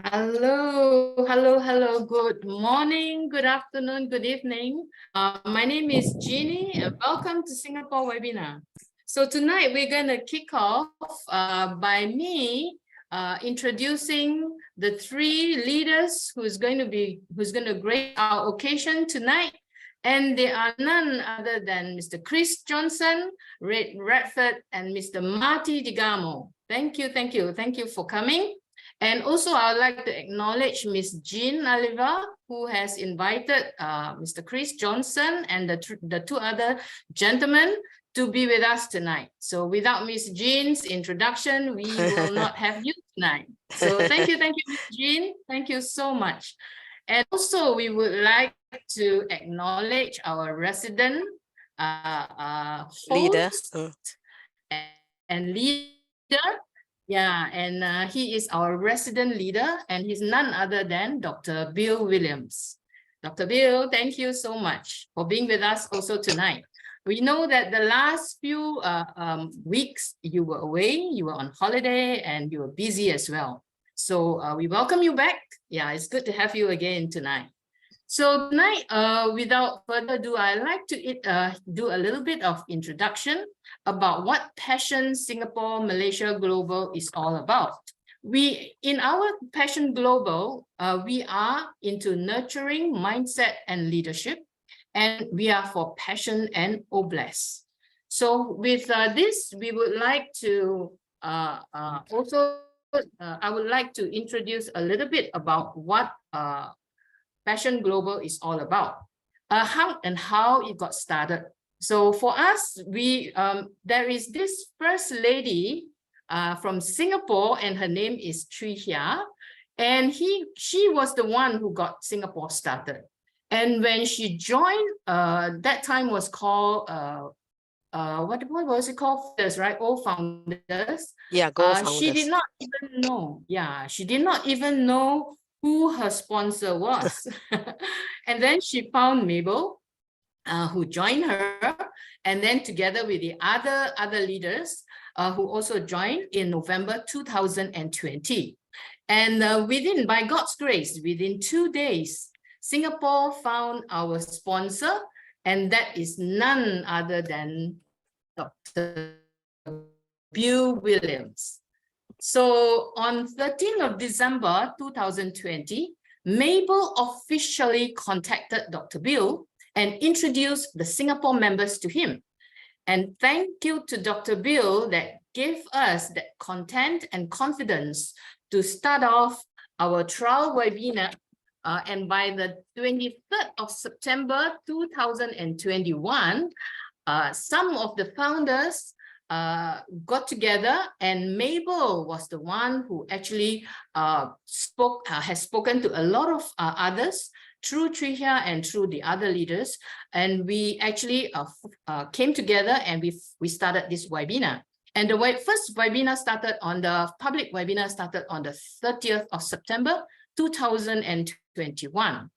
Hello. Good morning, good afternoon, good evening. My name is Jeannie and welcome to Singapore webinar. So tonight we're going to kick off by me introducing the three leaders who's going to grace our occasion tonight. And they are none other than Mr. Chris Johnson, Red Radford, and Mr. Marty Digamo. Thank you for coming. And also, I would like to acknowledge Ms. Jean Oliver, who has invited Mr. Chris Johnson and the two other gentlemen to be with us tonight. So without Ms. Jean's introduction, we will not have you tonight. So thank you, Ms. Jean. Thank you so much. And also, we would like to acknowledge our resident host leader and leader. Yeah, and he is our resident leader, and he's none other than Dr. Bill Williams. Dr. Bill, thank you so much for being with us also tonight. We know that the last few weeks you were away, you were on holiday, and you were busy as well. So we welcome you back. Yeah, it's good to have you again tonight. So tonight, without further ado, I'd like to do a little bit of introduction about what Passion Singapore Malaysia Global is all about. In our Passion Global, we are into nurturing mindset and leadership, and we are for passion and oblast. So with this, we would like to I would like to introduce a little bit about what Passion Global is all about, how it got started. So for us, there is this first lady from Singapore, and her name is Tri Hia, and she was the one who got Singapore started. And when she joined, that time was called what was it called? Founders, right? All Founders. Yeah, Founders. She did not even know. Yeah, she did not even know who her sponsor was. And then she found Mabel, who joined her, and then together with the other leaders who also joined in November 2020. And by God's grace, within 2 days, Singapore found our sponsor, and that is none other than Dr. Bill Williams. So on 13th of December 2020, Mabel officially contacted Dr. Bill and introduced the Singapore members to him. And thank you to Dr. Bill that gave us that content and confidence to start off our trial webinar. And by the 23rd of September 2021, some of the founders got together, and Mabel was the one who actually has spoken to a lot of others through Trihia and through the other leaders, and we actually came together and we started this webinar. And the first webinar started public webinar started on the 30th of September 2021.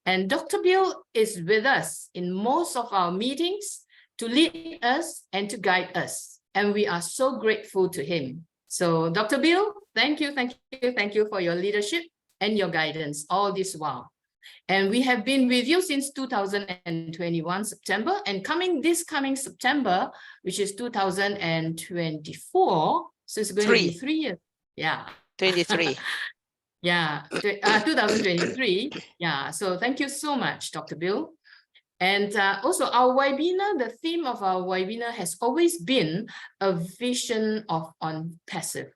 And Dr. Bill is with us in most of our meetings to lead us and to guide us. And we are so grateful to him. So Dr. Bill, thank you for your leadership and your guidance all this while. And we have been with you since 2021 September, and this coming September, which is 2024, so it's going to be 3 years. Yeah. 23. Yeah, 2023. Yeah, so thank you so much, Dr. Bill. And also our webinar, the theme of our webinar has always been a vision of ONPASSIVE.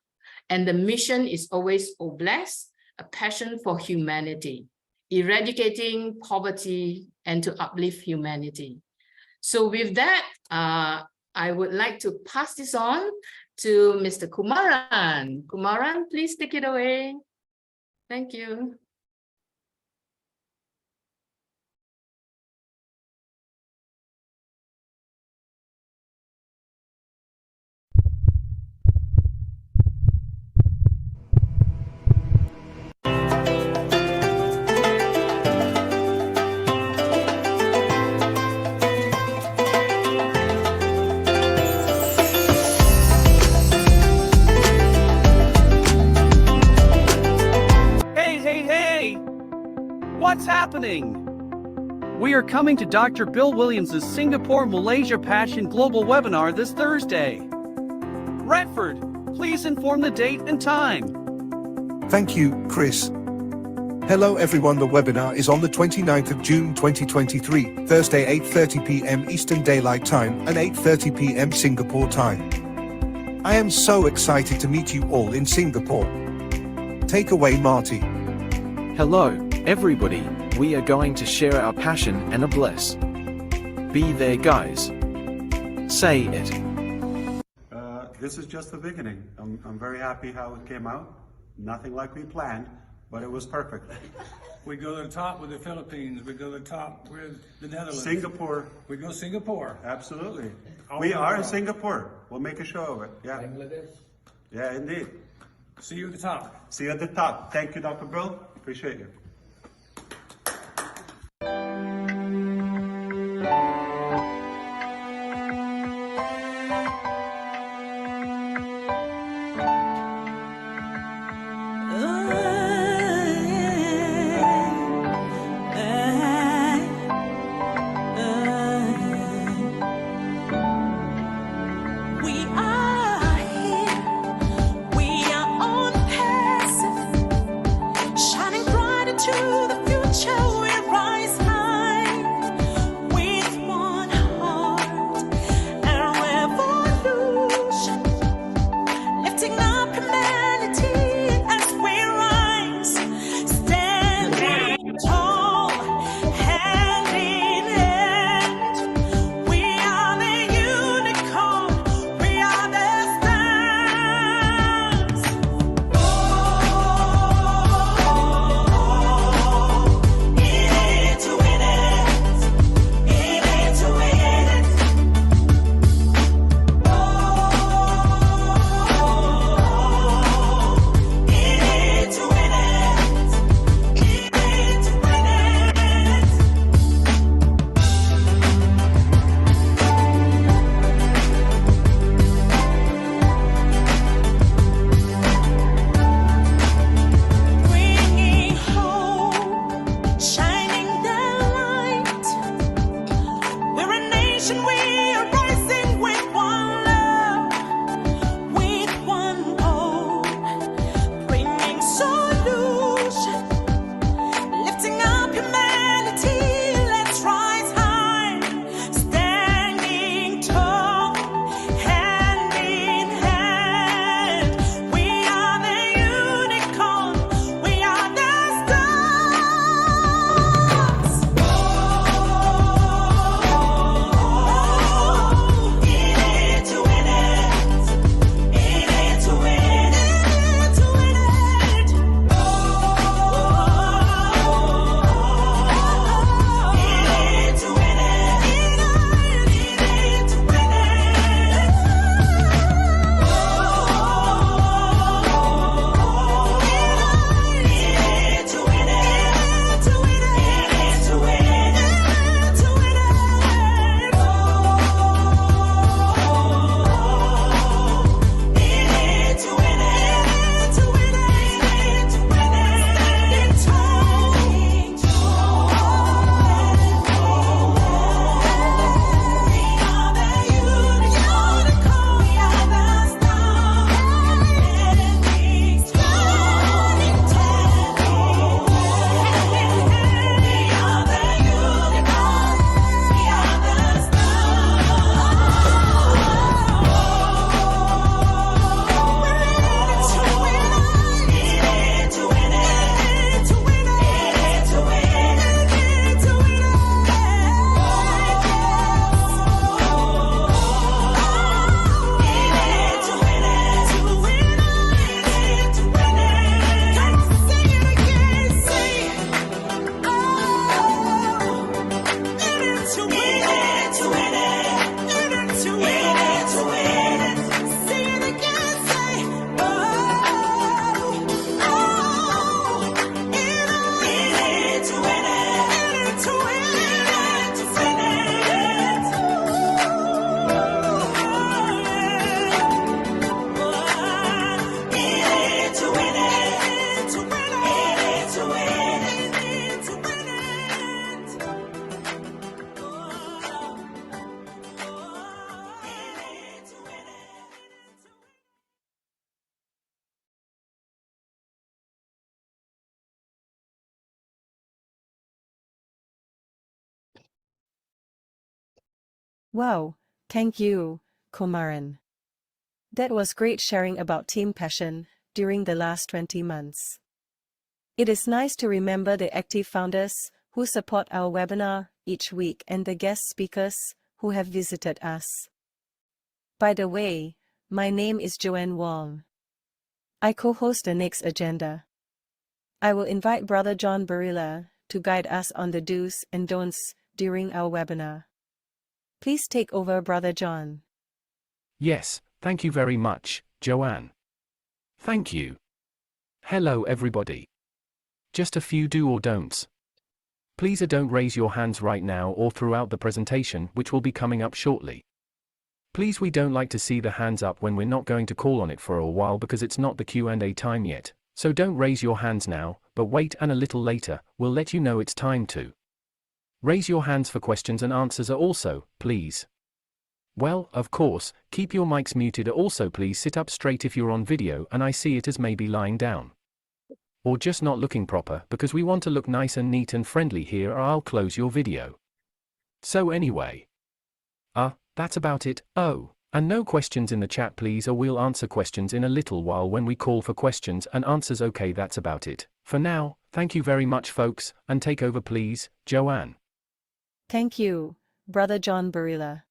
And the mission is always oblast, a passion for humanity, eradicating poverty and to uplift humanity. So with that, I would like to pass this on to Mr. Kumaran. Kumaran, please take it away. Thank you. happening? We are coming to Dr. Bill Williams' Singapore Malaysia Passion Global webinar this Thursday. Radford, please inform the date and time. Thank you, Chris. Hello everyone, the webinar is on the 29th of June 2023, Thursday 8:30 p.m. Eastern Daylight Time and 8:30 p.m. Singapore time. I am so excited to meet you all in Singapore. Take away, Marty. Hello, everybody. We are going to share our passion and a bless. Be there, guys. Say it. This is just the beginning. I'm very happy how it came out. Nothing like we planned, but it was perfect. We go to the top with the Philippines. We go to the top with the Netherlands. Singapore. We go Singapore. Absolutely. We are in Singapore. We'll make a show of it. Yeah. Bangladesh. Yeah, indeed. See you at the top. See you at the top. Thank you, Dr. Bill. Appreciate you. We are Wow, thank you, Kumaran. That was great sharing about team passion during the last 20 months. It is nice to remember the active founders who support our webinar each week and the guest speakers who have visited us. By the way, my name is Joanne Wong. I co-host the next agenda. I will invite Brother John Barilla to guide us on the do's and don'ts during our webinar. Please take over, Brother John. Yes, thank you very much, Joanne. Thank you. Hello everybody. Just a few do or don'ts. Please don't raise your hands right now or throughout the presentation, which will be coming up shortly. Please, we don't like to see the hands up when we're not going to call on it for a while because it's not the Q&A time yet. So don't raise your hands now, but wait, and a little later, we'll let you know it's time to raise your hands for questions and answers are also, please. Well, of course, keep your mics muted. Also, please sit up straight if you're on video and I see it as maybe lying down. Or just not looking proper, because we want to look nice and neat and friendly here, or I'll close your video. So anyway. That's about it. Oh, and no questions in the chat please, or we'll answer questions in a little while when we call for questions and answers. Okay, that's about it. For now, thank you very much folks, and take over please, Joanne. Thank you, Brother John Barilla.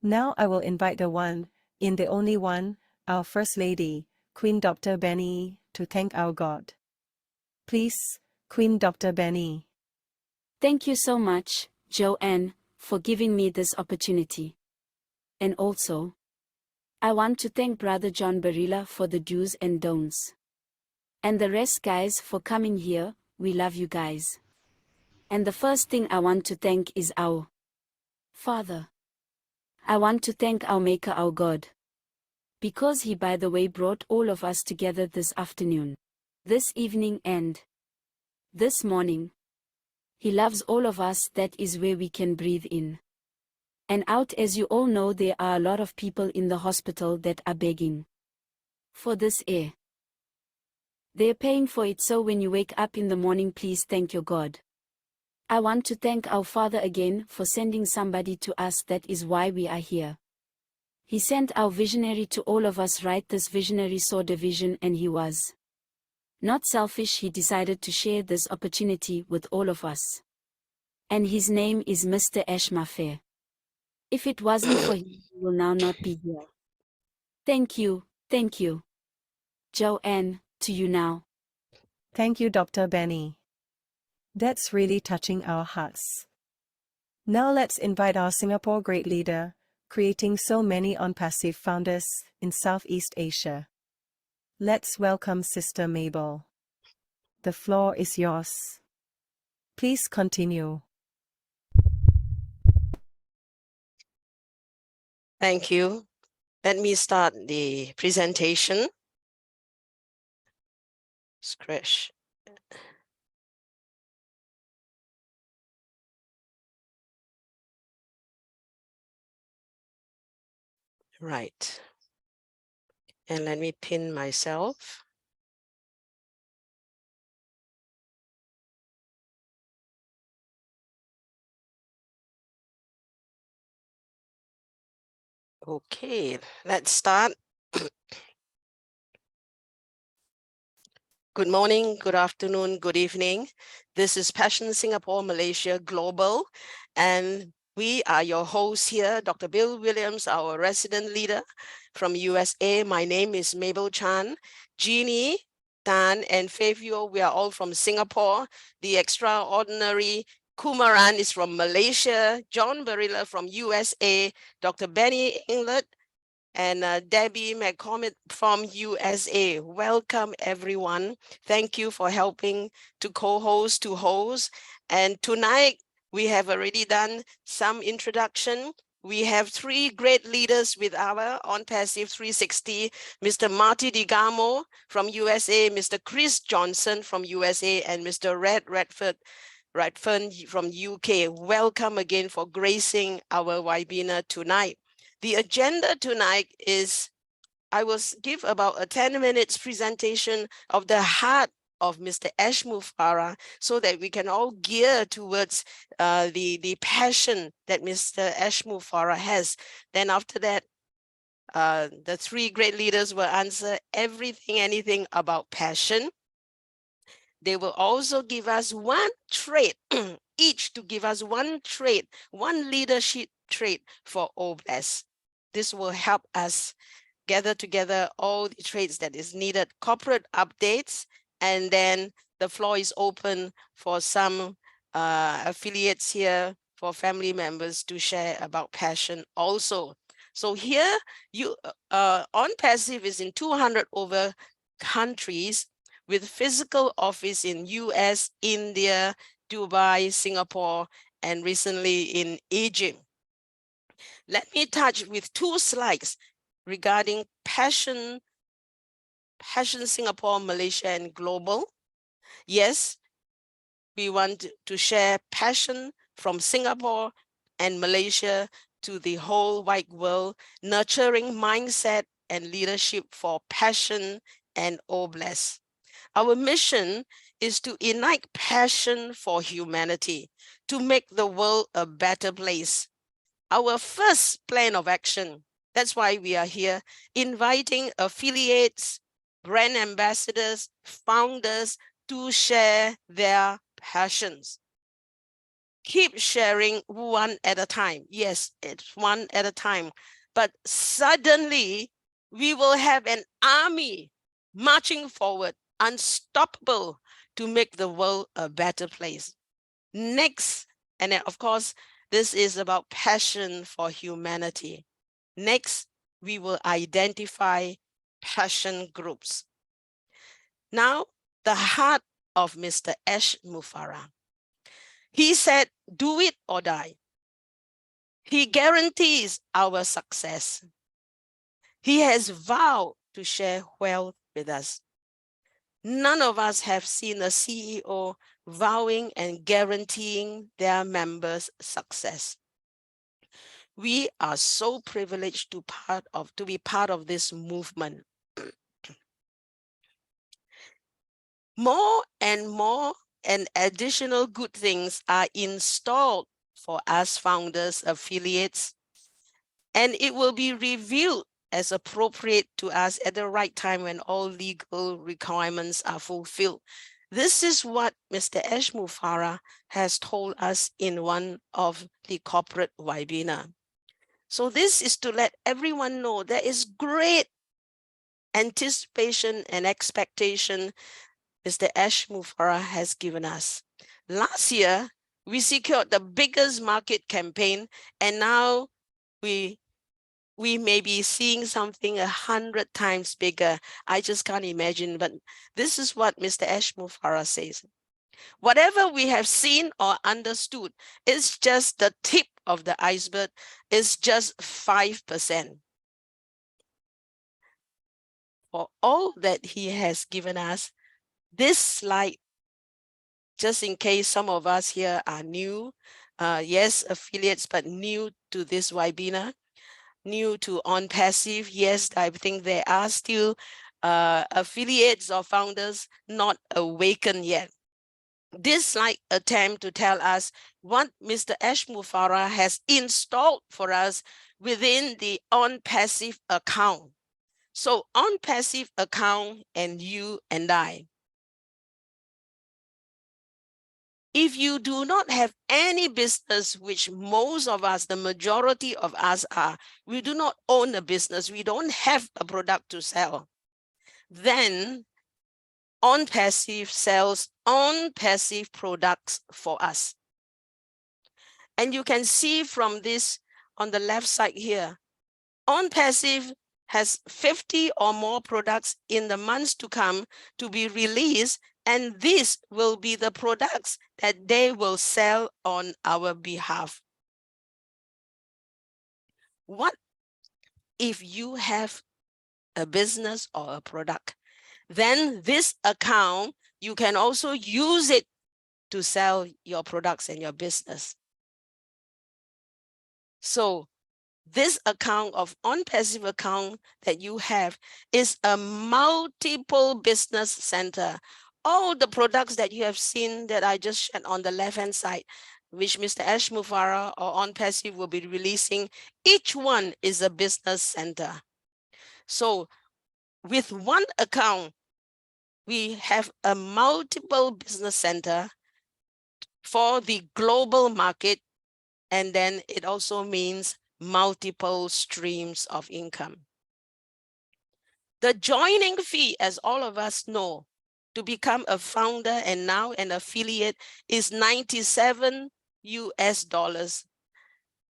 Now I will invite the one, in the only one, our First Lady, Queen Dr. Benny, to thank our God. Please, Queen Dr. Benny. Thank you so much, Joanne, for giving me this opportunity. And also, I want to thank Brother John Barilla for the do's and don'ts. And the rest guys for coming here, we love you guys. And the first thing I want to thank is our Father. I want to thank our Maker, our God. Because He, by the way, brought all of us together this afternoon, this evening and this morning. He loves all of us. That is where we can breathe in and out. As you all know, there are a lot of people in the hospital that are begging for this air. They're paying for it, so when you wake up in the morning, please thank your God. I want to thank our Father again for sending somebody to us. That is why we are here. He sent our visionary to all of us, right? This visionary saw the vision and he was not selfish. He decided to share this opportunity with all of us. And his name is Mr. Ashmafair. If it wasn't for him, he will now not be here. Thank you, thank you. Joanne, to you now. Thank you, Dr. Benny. That's really touching our hearts. Now let's invite our Singapore great leader, creating so many ONPASSIVE founders in Southeast Asia. Let's welcome Sister Mabel. The floor is yours. Please continue. Thank you. Let me start the presentation. Scratch. Right. And let me pin myself. Okay, let's start. Good morning, good afternoon, good evening. This is Passion Singapore, Malaysia Global, and we are your hosts here, Dr. Bill Williams, our resident leader from USA. My name is Mabel Chan, Jeannie Tan, and Fabio. We are all from Singapore. The extraordinary Kumaran is from Malaysia, John Barilla from USA, Dr. Benny Englet, and Debbie McCormick from USA. Welcome, everyone. Thank you for helping to co-host, to host. And tonight, we have already done some introduction. We have three great leaders with our ONPASSIVE 360, Mr. Marty DeGamo from USA, Mr. Chris Johnson from USA, and Mr. Redfern from UK. Welcome again for gracing our webinar tonight. The agenda tonight is, I will give about a 10 minutes presentation of the heart of Mr. Ashmu Farah so that we can all gear towards the passion that Mr. Ashmu Farah has. Then after that, the three great leaders will answer everything, anything about passion. They will also give us one trait, each to give us one trait, one leadership trait for OBLESS. This will help us gather together all the traits that is needed, corporate updates, and then the floor is open for some affiliates here, for family members to share about passion also. So here, ONPASSIVE is in 200 over countries with physical office in US, India, Dubai, Singapore, and recently in Egypt. Let me touch with 2 slides regarding Passion Singapore, Malaysia, and global. Yes, we want to share passion from Singapore and Malaysia to the whole wide world, nurturing mindset and leadership for passion and OBLESS. Our mission is to ignite passion for humanity, to make the world a better place. Our first plan of action, that's why we are here, inviting affiliates, brand ambassadors, founders to share their passions. Keep sharing one at a time. Yes, it's one at a time. But suddenly, we will have an army marching forward, unstoppable, to make the world a better place. Next, and of course, this is about passion for humanity. Next, we will identify passion groups. Now, the heart of Mr. Ashmu Farah. He said, do it or die. He guarantees our success. He has vowed to share wealth with us. None of us have seen a CEO vowing and guaranteeing their members' success. We are so privileged to be part of this movement. More and additional good things are installed for us founders, affiliates, and it will be reviewed as appropriate to us at the right time when all legal requirements are fulfilled. This is what Mr. Ashmu Farah has told us in one of the corporate webinar. So this is to let everyone know there is great anticipation and expectation Mr. Ashmu Farah has given us. Last year, we secured the biggest market campaign, and now we may be seeing something 100 times bigger. I just can't imagine, but this is what Mr. Ashmu Farah says. Whatever we have seen or understood is just the tip of the iceberg, is just 5%. For all that he has given us, this slide, just in case some of us here are new, yes, affiliates, but new to this webinar, new to ONPASSIVE, yes, I think there are still affiliates or founders not awakened yet. This slide attempt to tell us what Mr. Ashmu Farah has installed for us within the ONPASSIVE account. So ONPASSIVE account and you and I. If you do not have any business, which most of us, the majority of us are, we do not own a business, we don't have a product to sell, then ONPASSIVE sells ONPASSIVE products for us. And you can see from this on the left side here, ONPASSIVE has 50 or more products in the months to come to be released, and these will be the products that they will sell on our behalf. What if you have a business or a product? Then this account, you can also use it to sell your products and your business. So this account of ONPASSIVE account that you have is a multiple business center. all the products that you have seen that I just shared on the left-hand side, which Mr. Ash Mufara or ONPASSIVE will be releasing, each one is a business center. So with one account, we have a multiple business center for the global market, and then it also means multiple streams of income. The joining fee, as all of us know, to become a founder and now an affiliate is $97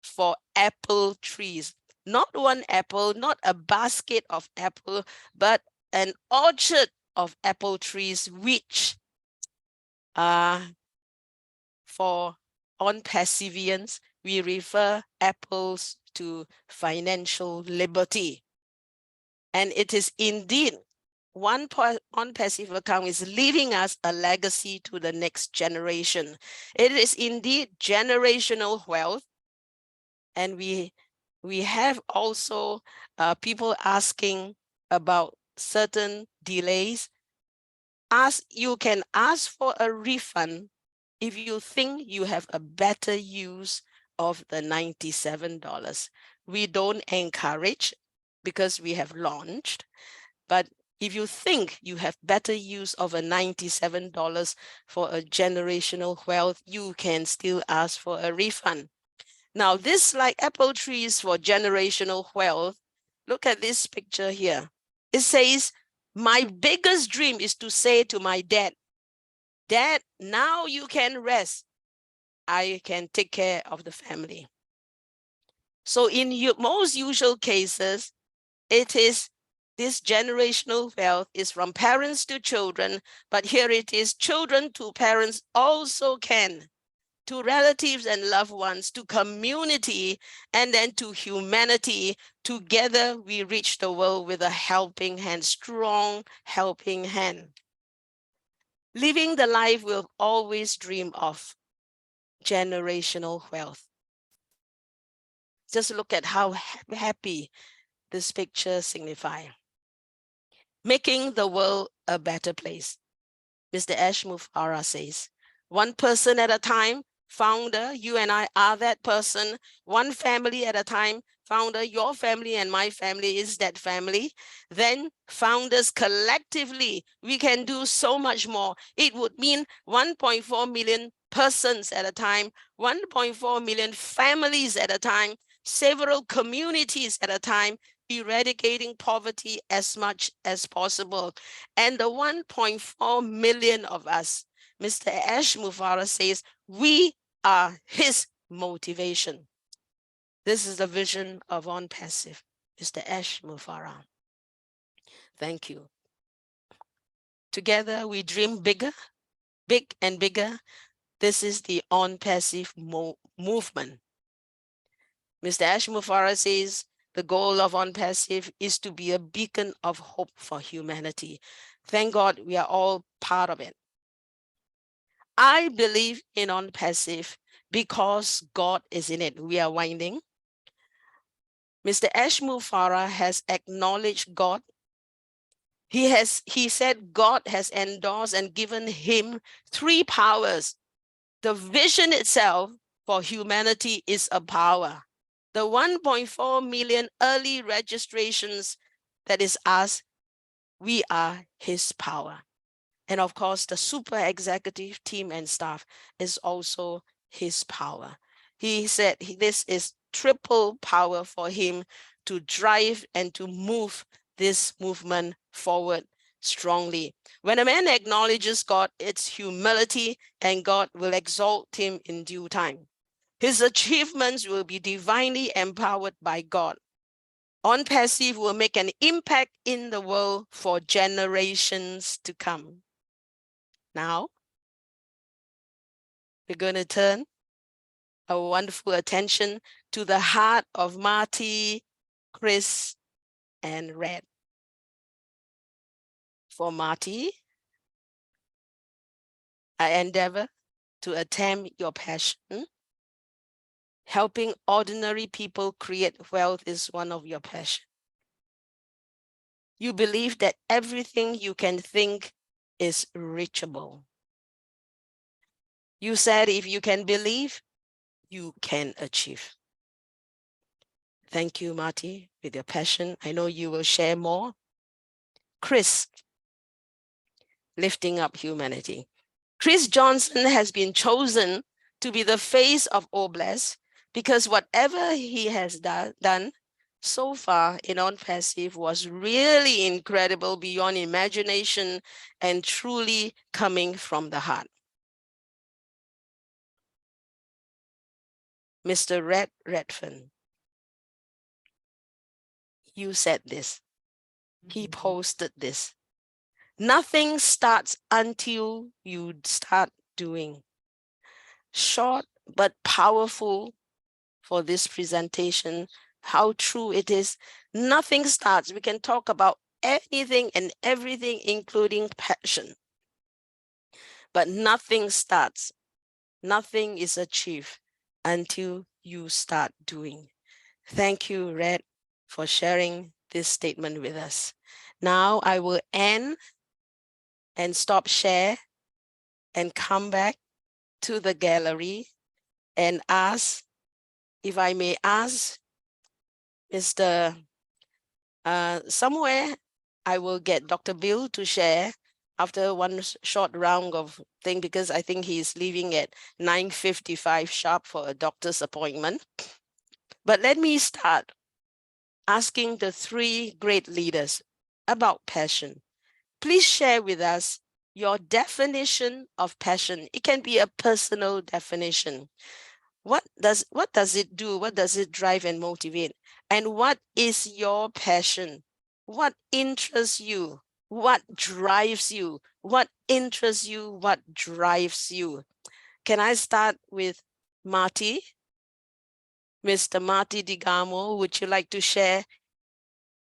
for apple trees. Not one apple, not a basket of apple, but an orchard of apple trees, which for ONPASSIVians, we refer apples to financial liberty. And it is indeed one ONPASSIVE account is leaving us a legacy to the next generation. It is indeed generational wealth. And we have also people asking about certain delays. You can ask for a refund if you think you have a better use of the $97. We don't encourage because we have launched, but if you think you have better use of a $97 for a generational wealth, you can still ask for a refund. Now, this like apple trees for generational wealth, look at this picture here. It says, my biggest dream is to say to my dad, Dad, now you can rest. I can take care of the family. So in most usual cases, it is this generational wealth is from parents to children, but here it is children to parents also can, to relatives and loved ones, to community, and then to humanity. Together we reach the world with a helping hand, strong helping hand. Living the life we'll always dream of, generational wealth. Just look at how happy this picture signifies. Making the world a better place. Mr. Ash Mufara says, one person at a time, founder, you and I are that person. One family at a time, founder, your family and my family is that family. Then founders collectively, we can do so much more. It would mean 1.4 million persons at a time, 1.4 million families at a time, several communities at a time, eradicating poverty as much as possible. And the 1.4 million of us, Mr. Ash Mufara says, we are his motivation. This is the vision of ONPASSIVE, Mr. Ash Mufara. Thank you. Together we dream bigger, big and bigger. This is the ONPASSIVE movement. Mr. Ash Mufara says, the goal of ONPASSIVE is to be a beacon of hope for humanity. Thank God we are all part of it. I believe in ONPASSIVE because God is in it. We are winding. Mr. Ash Mufara has acknowledged God. He said God has endorsed and given him 3 powers. The vision itself for humanity is a power. The 1.4 million early registrations, that is us, we are his power. And of course, the super executive team and staff is also his power. He said this is triple power for him to drive and to move this movement forward strongly. When a man acknowledges God, it's humility, and God will exalt him in due time. His achievements will be divinely empowered by God. ONPASSIVE will make an impact in the world for generations to come. Now, we're going to turn our wonderful attention to the heart of Marty, Chris, and Red. For Marty, I endeavor to attempt your passion. Helping ordinary people create wealth is one of your passions. You believe that everything you can think is reachable. You said if you can believe, you can achieve. Thank you, Marty, with your passion. I know you will share more. Chris, lifting up humanity. Chris Johnson has been chosen to be the face of OBLESS because whatever he has done so far in ONPASSIVE was really incredible, beyond imagination, and truly coming from the heart. Mr. Redfern, you said this. He posted this. Nothing starts until you start doing. Short but powerful for this presentation, how true it is. Nothing starts. We can talk about anything and everything, including passion. But nothing starts. Nothing is achieved until you start doing. Thank you, Red, for sharing this statement with us. Now I will end and stop share and come back to the gallery and ask, if I may ask, Mr. Somewhere I will get Dr. Bill to share after one short round of thing, because I think he's leaving at 9:55 sharp for a doctor's appointment. But let me start asking the three great leaders about passion. Please share with us your definition of passion. It can be a personal definition. What does it do? What does it drive and motivate? And what is your passion? What interests you? What drives you? What interests you? What drives you? Can I start with Marty? Mr. Marty Digamo, would you like to share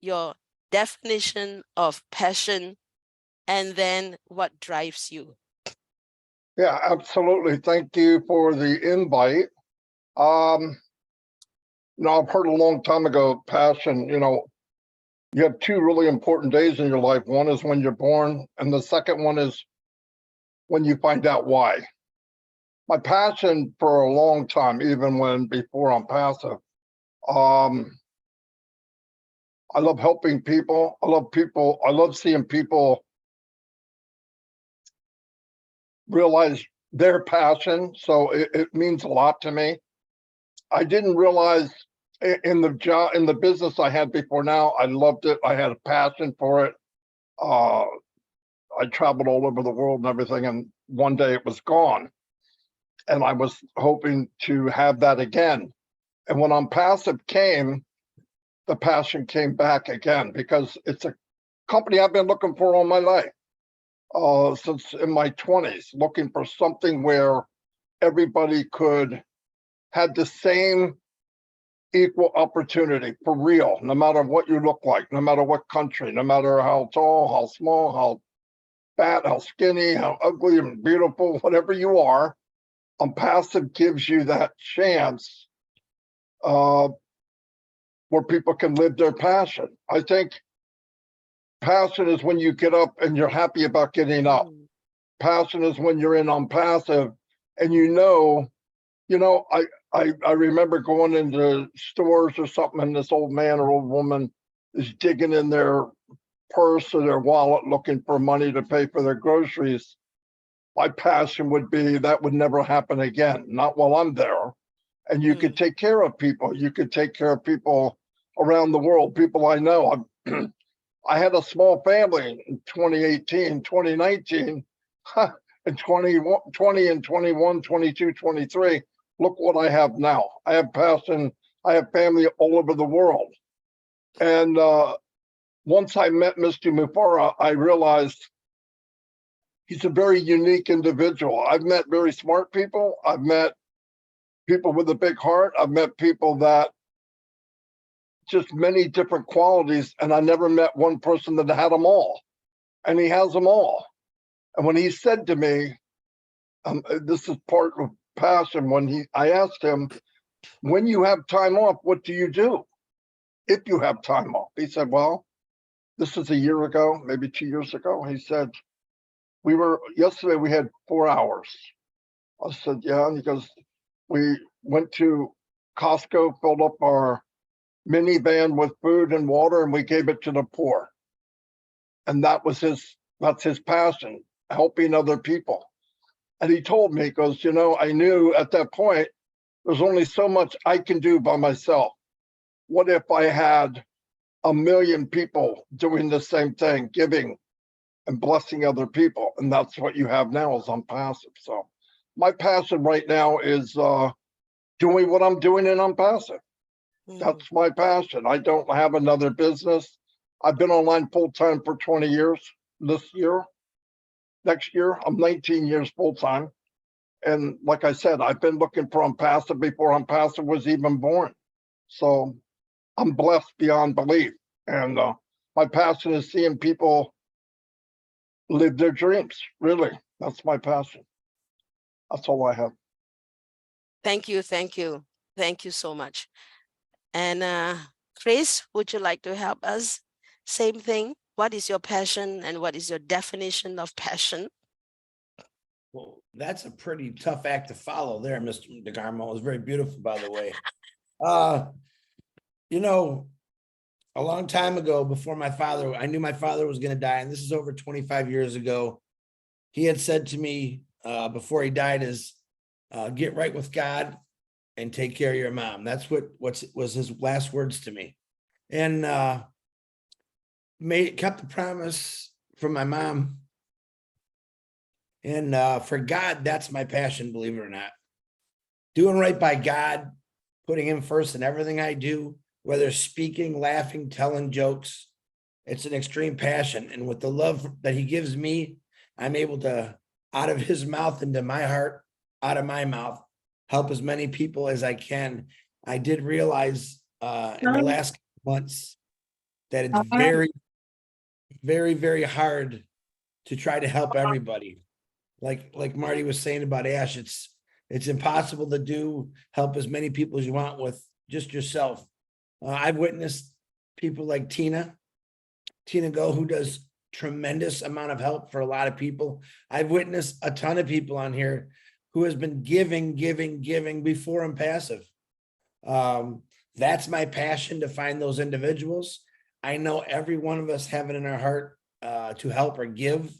your definition of passion and then what drives you? Yeah, absolutely. Thank you for the invite. I've heard a long time ago, passion, you have two really important days in your life. One is when you're born, and the second one is when you find out why. My passion for a long time, even before ONPASSIVE, I love helping people. I love seeing people realize their passion. So it means a lot to me. I didn't realize in the business I had before now, I loved it. I had a passion for it. I traveled all over the world and everything, and one day it was gone. And I was hoping to have that again. And when ONPASSIVE came, the passion came back again, because it's a company I've been looking for all my life, since in my 20s, looking for something where everybody had the same equal opportunity for real, no matter what you look like, no matter what country, no matter how tall, how small, how fat, how skinny, how ugly and beautiful, whatever you are. ONPASSIVE gives you that chance where people can live their passion. I think passion is when you get up and you're happy about getting up. Passion is when you're in ONPASSIVE and I remember going into stores or something, and this old man or old woman is digging in their purse or their wallet looking for money to pay for their groceries. My passion would be that would never happen again, not while I'm there. And you could take care of people. You could take care of people around the world, people I know. I had a small family in 2018, 2019, and 20 and 21, 22, 23. Look what I have now. I have passion. I have family all over the world. And once I met Mr. Mufara, I realized he's a very unique individual. I've met very smart people. I've met people with a big heart. I've met people that just many different qualities, and I never met one person that had them all. And he has them all. And when he said to me, this is part of passion, I asked him, when you have time off, what do you do? If you have time off. He said, well, this is a year ago, maybe 2 years ago. He said, yesterday we had 4 hours. I said, yeah, and he goes, we went to Costco, filled up our minivan with food and water, and we gave it to the poor. And that's his passion, helping other people. And he told me, he goes, you know, I knew at that point, there's only so much I can do by myself. What if I had 1 million people doing the same thing, giving and blessing other people? And that's what you have now is ONPASSIVE. So my passion right now is doing what I'm doing in ONPASSIVE. That's my passion. I don't have another business. I've been online full-time for 20 years this year. Next year, I'm 19 years full-time. And like I said, I've been looking for ONPASSIVE before ONPASSIVE was even born. So I'm blessed beyond belief. And my passion is seeing people live their dreams. Really, that's my passion. That's all I have. Thank you. Thank you. Thank you so much. And Chris, would you like to help us? Same thing. What is your passion and what is your definition of passion? Well, that's a pretty tough act to follow there, Mr. DeGarmo. It was very beautiful, by the way. You know, a long time ago, before my father, I knew my father was going to die, and this is over 25 years ago. He had said to me before he died is, get right with God and take care of your mom. That's what was his last words to me. And kept the promise from my mom. And for God, that's my passion, believe it or not. Doing right by God, putting him first in everything I do, whether speaking, laughing, telling jokes. It's an extreme passion. And with the love that he gives me, I'm able to, out of his mouth into my heart, out of my mouth, help as many people as I can. I did realize in the last months that it's very, very, very hard to try to help everybody. Like Marty was saying about Ash, it's impossible to help as many people as you want with just yourself. I've witnessed people like Tina Go, who does tremendous amount of help for a lot of people. I've witnessed a ton of people on here who has been giving before ONPASSIVE. That's my passion, to find those individuals. I know every one of us have it in our heart to help or give.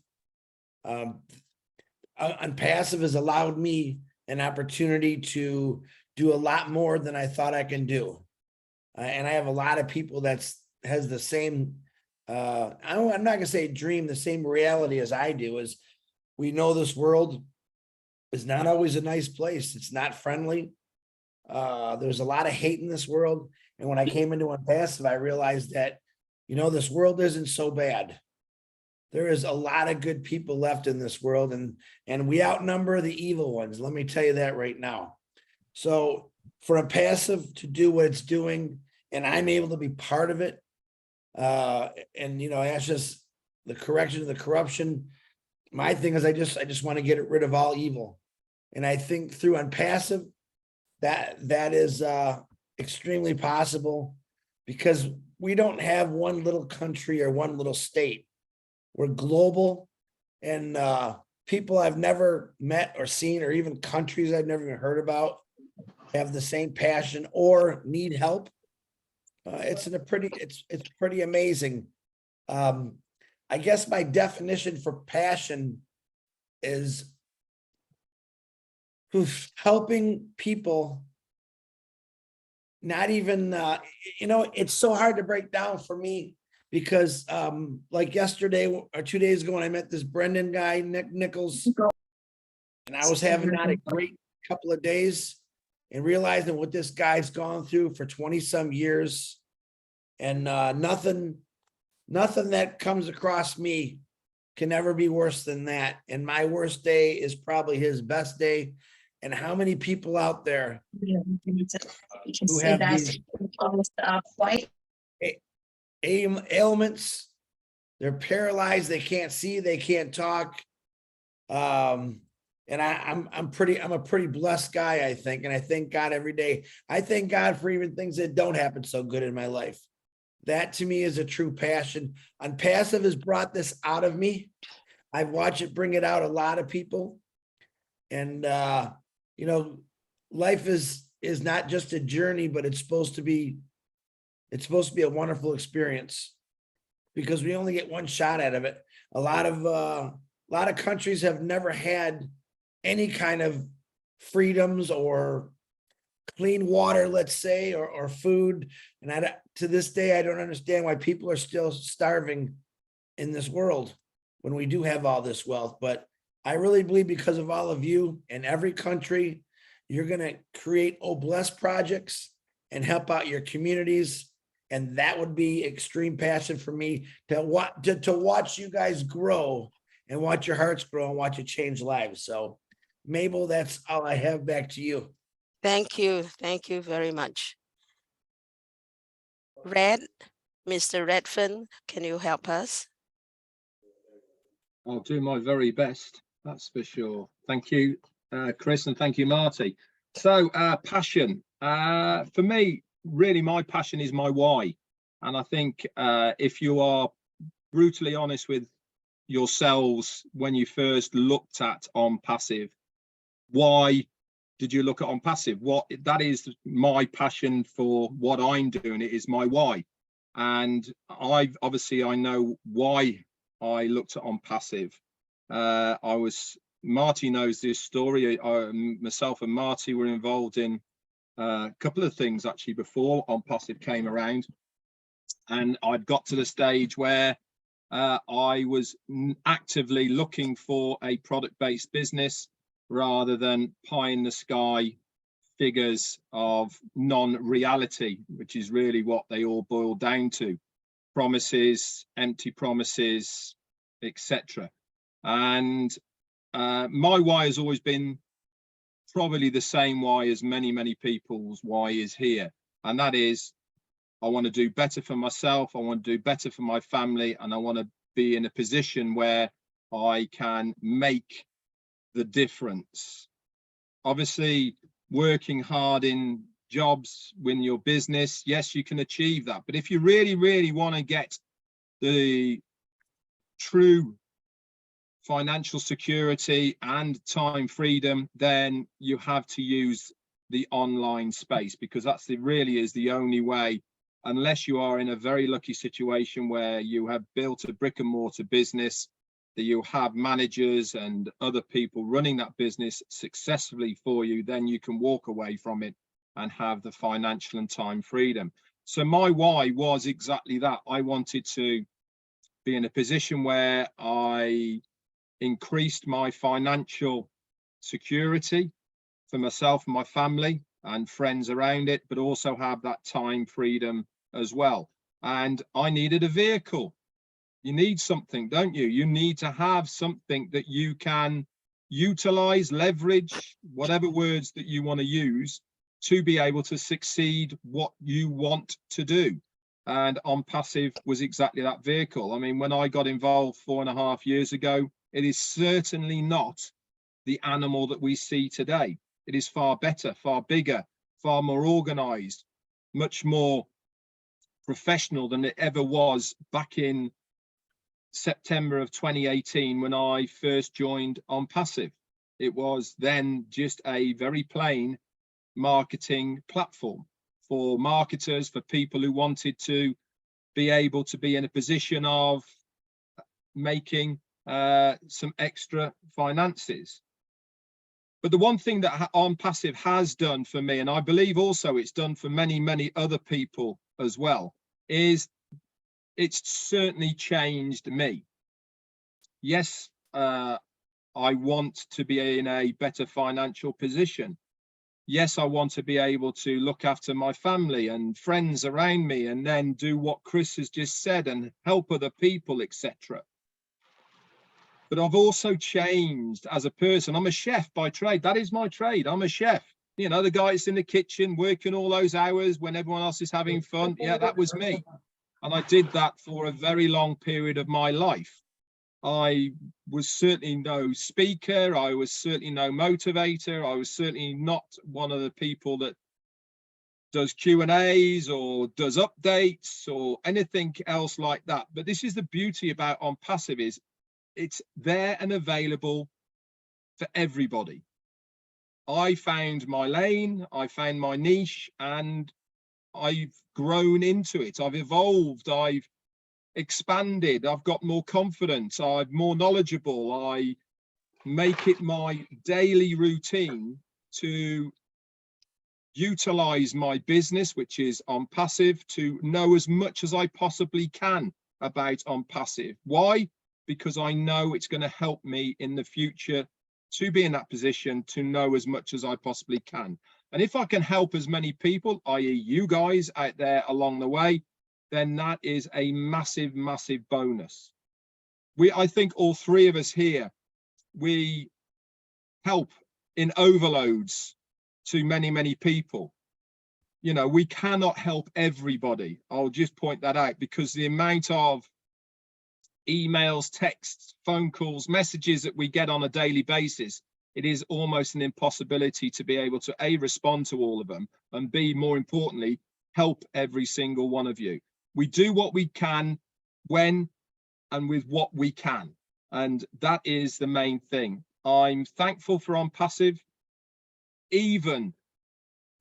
ONPASSIVE has allowed me an opportunity to do a lot more than I thought I can do. And I have a lot of people has the same, I'm not gonna say dream, the same reality as I do. Is we know this world is not always a nice place. It's not friendly. There's a lot of hate in this world. And when I came into ONPASSIVE, I realized that, you know, this world isn't so bad. There is a lot of good people left in this world, and we outnumber the evil ones. Let me tell you that right now. So for ONPASSIVE to do what it's doing, and I'm able to be part of it, and you know, that's just the correction of the corruption. My thing is I just want to get rid of all evil. And I think through ONPASSIVE, that is extremely possible, because we don't have one little country or one little state. We're global, and people I've never met or seen, or even countries I've never even heard about, have the same passion or need help. It's pretty amazing. I guess my definition for passion is helping people. Not even, you know, it's so hard to break down for me, because like yesterday or 2 days ago, when I met this Brendan guy, Nick Nichols, and I was having not a great couple of days, and realizing what this guy's gone through for 20 some years, and nothing that comes across me can ever be worse than that. And my worst day is probably his best day. And how many people out there who have these ailments, they're paralyzed, they can't see, they can't talk. And I'm a pretty blessed guy, I think. And I thank God every day. I thank God for even things that don't happen so good in my life. That to me is a true passion. ONPASSIVE has brought this out of me. I've watched it bring it out a lot of people. And, you know, life is not just a journey, but it's supposed to be a wonderful experience because we only get one shot out of it. A lot of countries have never had any kind of freedoms or clean water, let's say, or food. And to this day, I don't understand why people are still starving in this world when we do have all this wealth. But I really believe because of all of you in every country, you're going to create Bless projects and help out your communities. And that would be extreme passion for me to watch you guys grow and watch your hearts grow and watch it change lives. So Mabel, that's all I have. Back to you. Thank you very much. Mr. Redfern, can you help us? I'll do my very best, that's for sure. Thank you, Chris, and thank you, Marty. So passion, for me, really my passion is my why. And I think if you are brutally honest with yourselves when you first looked at ONPASSIVE, why did you look at ONPASSIVE? What that is my passion for what I'm doing. It is my why. And I know why I looked at ONPASSIVE. Marty knows this story. Myself and Marty were involved in a couple of things actually before ONPASSIVE came around, and I'd got to the stage where I was actively looking for a product-based business rather than pie in the sky figures of non-reality, which is really what they all boil down to: promises, empty promises, etc. And my why has always been probably the same why as many people's why is here, and that is I want to do better for myself, I want to do better for my family, and I want to be in a position where I can make the difference. Obviously, working hard in jobs, win your business, yes, you can achieve that. But if you really want to get the true financial security and time freedom, then you have to use the online space, because that's really is the only way, unless you are in a very lucky situation where you have built a brick and mortar business, that you have managers and other people running that business successfully for you, then you can walk away from it and have the financial and time freedom. So my why was exactly that. I wanted to be in a position where I increased my financial security for myself and my family and friends around it, but also have that time freedom as well. And I needed a vehicle. You need something, don't you? You need to have something that you can utilize, leverage, whatever words that you want to use, to be able to succeed what you want to do. And ONPASSIVE was exactly that vehicle. I mean, when I got involved 4.5 years ago, it is certainly not the animal that we see today. It is far better, far bigger, far more organized, much more professional than it ever was back in September of 2018 when I first joined ONPASSIVE. It was then just a very plain marketing platform for marketers, for people who wanted to be able to be in a position of making some extra finances. But the one thing that ONPASSIVE has done for me, and I believe also it's done for many other people as well, is it's certainly changed me. Yes, I want to be in a better financial position. Yes, I want to be able to look after my family and friends around me, and then do what Chris has just said and help other people, etc. But I've also changed as a person. I'm a chef by trade. That is my trade. I'm a chef. You know, the guy that's in the kitchen working all those hours when everyone else is having fun. Yeah, that was me. And I did that for a very long period of my life. I was certainly no speaker. I was certainly no motivator. I was certainly not one of the people that does Q&As or does updates or anything else like that. But this is the beauty about ONPASSIVE, is it's there and available for everybody. I found my lane, I found my niche, and I've grown into it. I've evolved, I've expanded, I've got more confidence, I'm more knowledgeable. I make it my daily routine to utilize my business, which is ONPASSIVE, to know as much as I possibly can about ONPASSIVE. Why? Because I know it's going to help me in the future to be in that position to know as much as I possibly can. And if I can help as many people, i.e. you guys out there along the way, then that is a massive, massive bonus. I think all three of us here, we help in overloads to many, many people. You know, we cannot help everybody. I'll just point that out, because the amount of emails, texts, phone calls, messages that we get on a daily basis, it is almost an impossibility to be able to A, respond to all of them, and B, more importantly, help every single one of you. We do what we can, when and with what we can. And that is the main thing. I'm thankful for ONPASSIVE. Even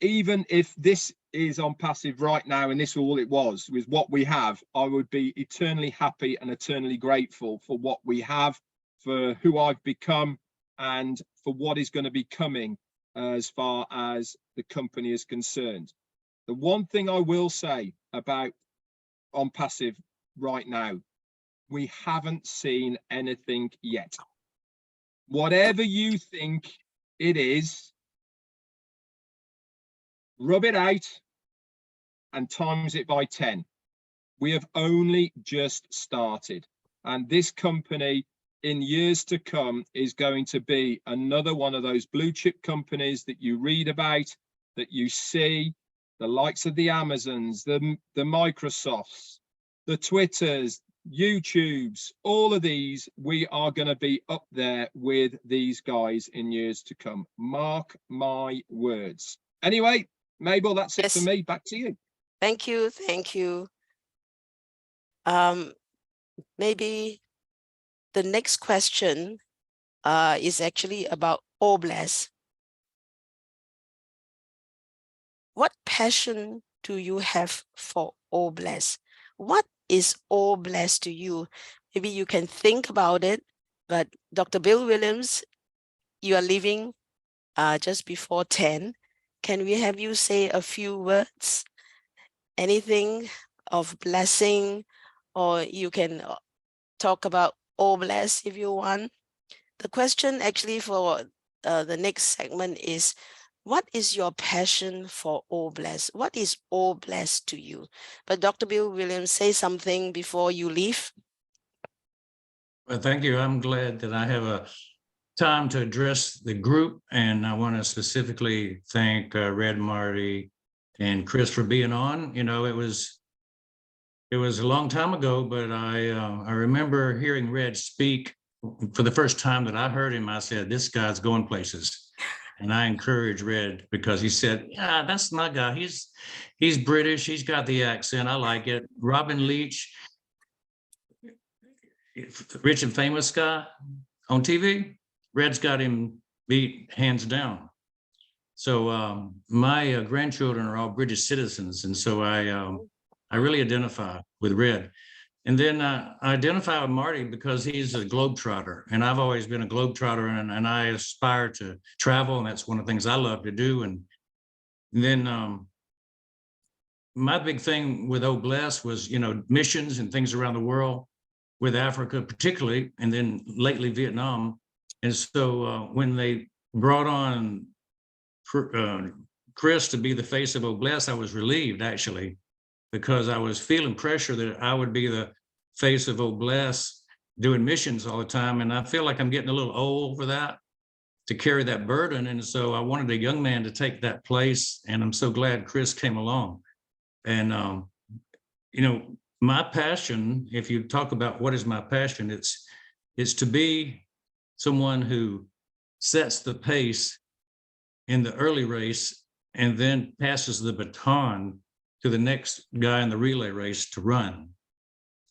if this is ONPASSIVE right now and this is all it was, with what we have, I would be eternally happy and eternally grateful for what we have, for who I've become, and for what is going to be coming as far as the company is concerned. The one thing I will say about ONPASSIVE right now, we haven't seen anything yet. Whatever you think it is, rub it out and times it by 10. We have only just started, and this company in years to come is going to be another one of those blue chip companies that you read about, that you see, the likes of the Amazons, the Microsofts, the Twitters, YouTubes, all of these. We are going to be up there with these guys in years to come. Mark my words. Anyway, Mabel, that's it for me. Back to you. Thank you. Thank you. Maybe the next question is actually about OBLESS. What passion do you have for OBLESS? What is OBLESS to you? Maybe you can think about it, but Dr. Bill Williams, you are leaving just before 10. Can we have you say a few words? Anything of blessing, or you can talk about OBLESS if you want. The question actually for the next segment is, what is your passion for OBLESS? What is OBLESS to you? But Dr. Bill Williams, say something before you leave. Well, thank you. I'm glad that I have a time to address the group, and I want to specifically thank Red, Marty, and Chris for being on. You know, it was a long time ago, but I remember hearing Red speak for the first time that I heard him. I said, "This guy's going places." And I encouraged Red, because he said, "Yeah, that's my guy. He's British. He's got the accent. I like it." Robin Leach, rich and famous guy on TV. Red's got him beat hands down. So my grandchildren are all British citizens, and so I really identify with Red. And then I identify with Marty because he's a globetrotter, and I've always been a globetrotter, and I aspire to travel, and that's one of the things I love to do. And then my big thing with OBLESS was, you know, missions and things around the world, with Africa particularly, and then lately Vietnam. And so when they brought on Chris to be the face of OBLESS, I was relieved, actually, because I was feeling pressure that I would be the face of OBLESS doing missions all the time. And I feel like I'm getting a little old for that, to carry that burden. And so I wanted a young man to take that place. And I'm so glad Chris came along. And, you know, my passion, if you talk about what is my passion, it's to be someone who sets the pace in the early race and then passes the baton to the next guy in the relay race to run.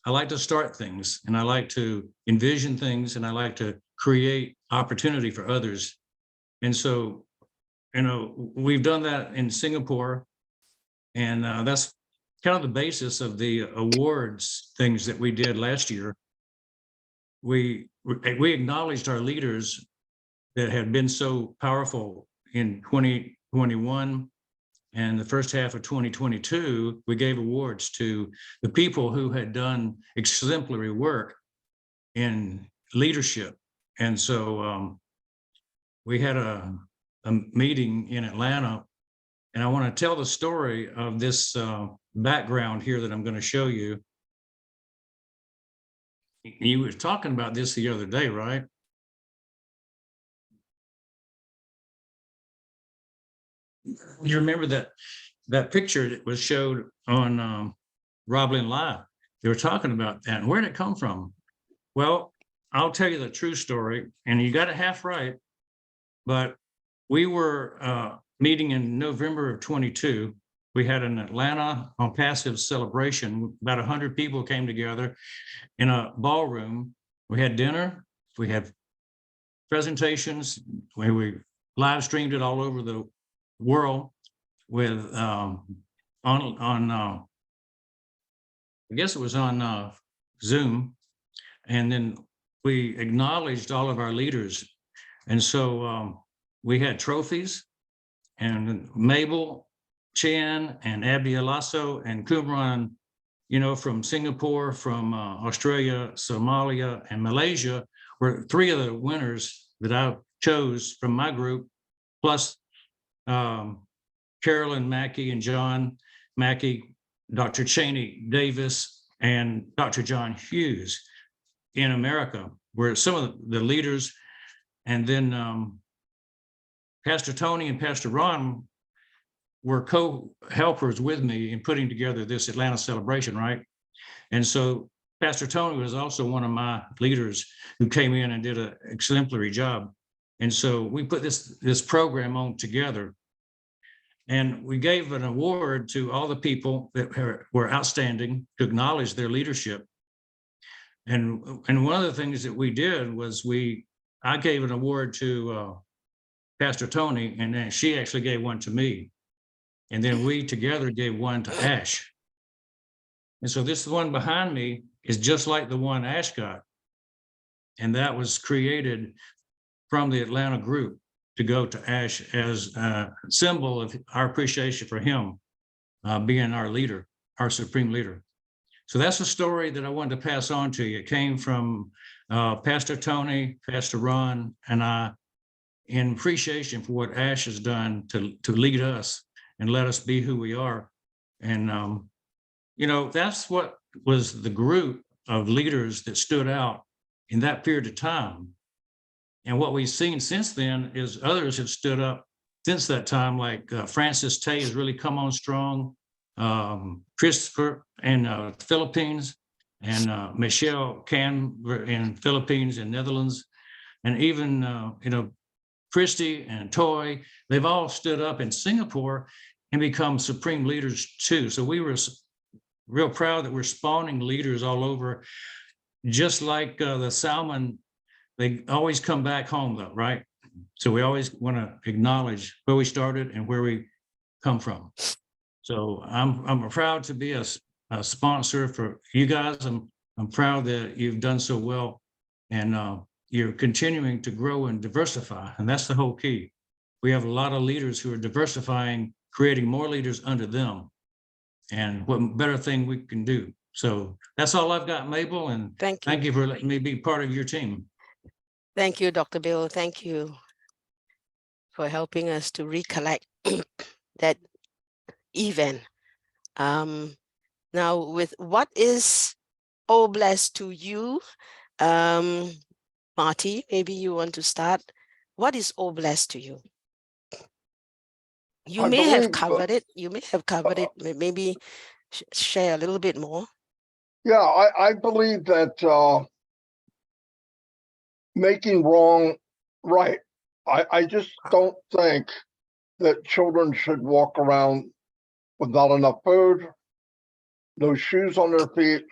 I like to start things, and I like to envision things, and I like to create opportunity for others. And so, you know, we've done that in Singapore, and that's kind of the basis of the awards things that we did last year. We acknowledged our leaders that had been so powerful in 2021 and the first half of 2022. We gave awards to the people who had done exemplary work in leadership. And so we had a meeting in Atlanta, and I want to tell the story of this background here that I'm going to show you. You were talking about this the other day, right? You remember that picture that was showed on Roblin Live? They were talking about that. And where did it come from? Well, I'll tell you the true story, and you got it half right. But we were meeting in November of 22. We had an Atlanta ONPASSIVE celebration. About 100 people came together in a ballroom. We had dinner. We had presentations. We live streamed it all over the world with I guess it was on Zoom. And then we acknowledged all of our leaders. And so we had trophies, and Mabel Chan and Abdi Alasso and Kumran, you know, from Singapore, from Australia, Somalia, and Malaysia were three of the winners that I chose from my group, plus Carolyn Mackey and John Mackey, Dr. Cheney Davis, and Dr. John Hughes in America were some of the leaders. And then Pastor Tony and Pastor Ron were co-helpers with me in putting together this Atlanta celebration, right? And so Pastor Tony was also one of my leaders who came in and did an exemplary job. And so we put this program on together, and we gave an award to all the people that were outstanding to acknowledge their leadership. And one of the things that we did was I gave an award to Pastor Tony, and then she actually gave one to me. And then we together gave one to Ash. And so this one behind me is just like the one Ash got. And that was created from the Atlanta group to go to Ash as a symbol of our appreciation for him being our leader, our supreme leader. So that's the story that I wanted to pass on to you. It came from Pastor Tony, Pastor Ron, and I, in appreciation for what Ash has done to lead us and let us be who we are. And, you know, that's what was the group of leaders that stood out in that period of time. And what we've seen since then is others have stood up since that time, like Francis Tay has really come on strong, Christopher in Philippines, and Michelle Can in Philippines and Netherlands, and even, you know, Christy and Toy, they've all stood up in Singapore and become supreme leaders too. So we were real proud that we're spawning leaders all over, just like the salmon. They always come back home though, right? So we always want to acknowledge where we started and where we come from. So I'm proud to be a sponsor for you guys. I'm proud that you've done so well, and you're continuing to grow and diversify, and that's the whole key. We have a lot of leaders who are diversifying, creating more leaders under them, and what better thing we can do. So that's all I've got, Mabel, and thank you for letting me be part of your team. Thank you, Dr. Bill. Thank you for helping us to recollect that event. Now, with what is "Oh Bless" to you, Marty, maybe you want to start. What is "Oh Bless" to you? You may have covered it. You may have covered it. Maybe share a little bit more. Yeah, I believe that making wrong right. I just don't think that children should walk around with not enough food, no shoes on their feet,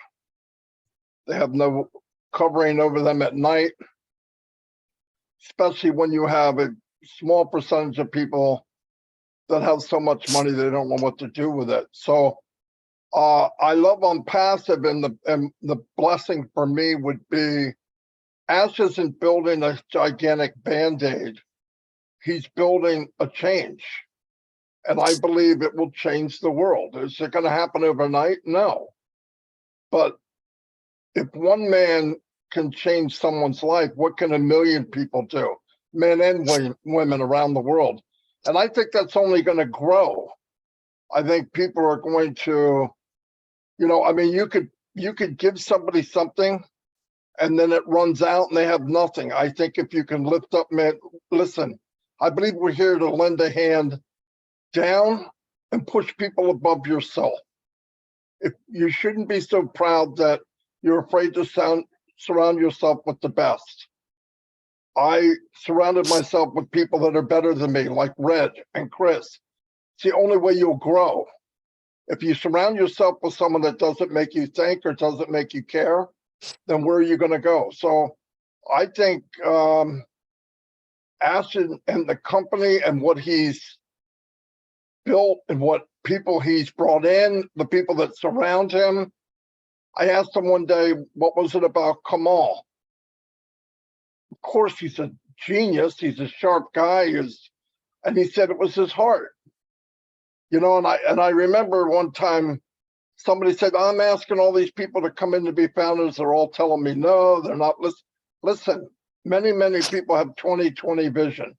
They have no covering over them at night, especially when you have a small percentage of people that have so much money they don't know what to do with it. So I love ONPASSIVE, and the blessing for me would be Ash isn't building a gigantic Band-Aid. He's building a change. And I believe it will change the world. Is it going to happen overnight? No. But if one man can change someone's life, what can a million people do? Men and women around the world. And I think that's only going to grow. I think people are going to, I mean, you could give somebody something and then it runs out and they have nothing. I think if you can lift up, man, listen, I believe we're here to lend a hand down and push people above yourself. If you shouldn't be so proud that you're afraid to surround yourself with the best. I surrounded myself with people that are better than me, like Red and Chris. It's the only way you'll grow. If you surround yourself with someone that doesn't make you think or doesn't make you care, then where are you going to go? So I think Ash and the company and what he's built and what people he's brought in, the people that surround him. I asked him one day, what was it about Kamal? Of course, he's a genius. He's a sharp guy. And he said it was his heart. And I remember one time somebody said, I'm asking all these people to come in to be founders. They're all telling me, no, they're not. Listen, many, many people have 20/20 vision.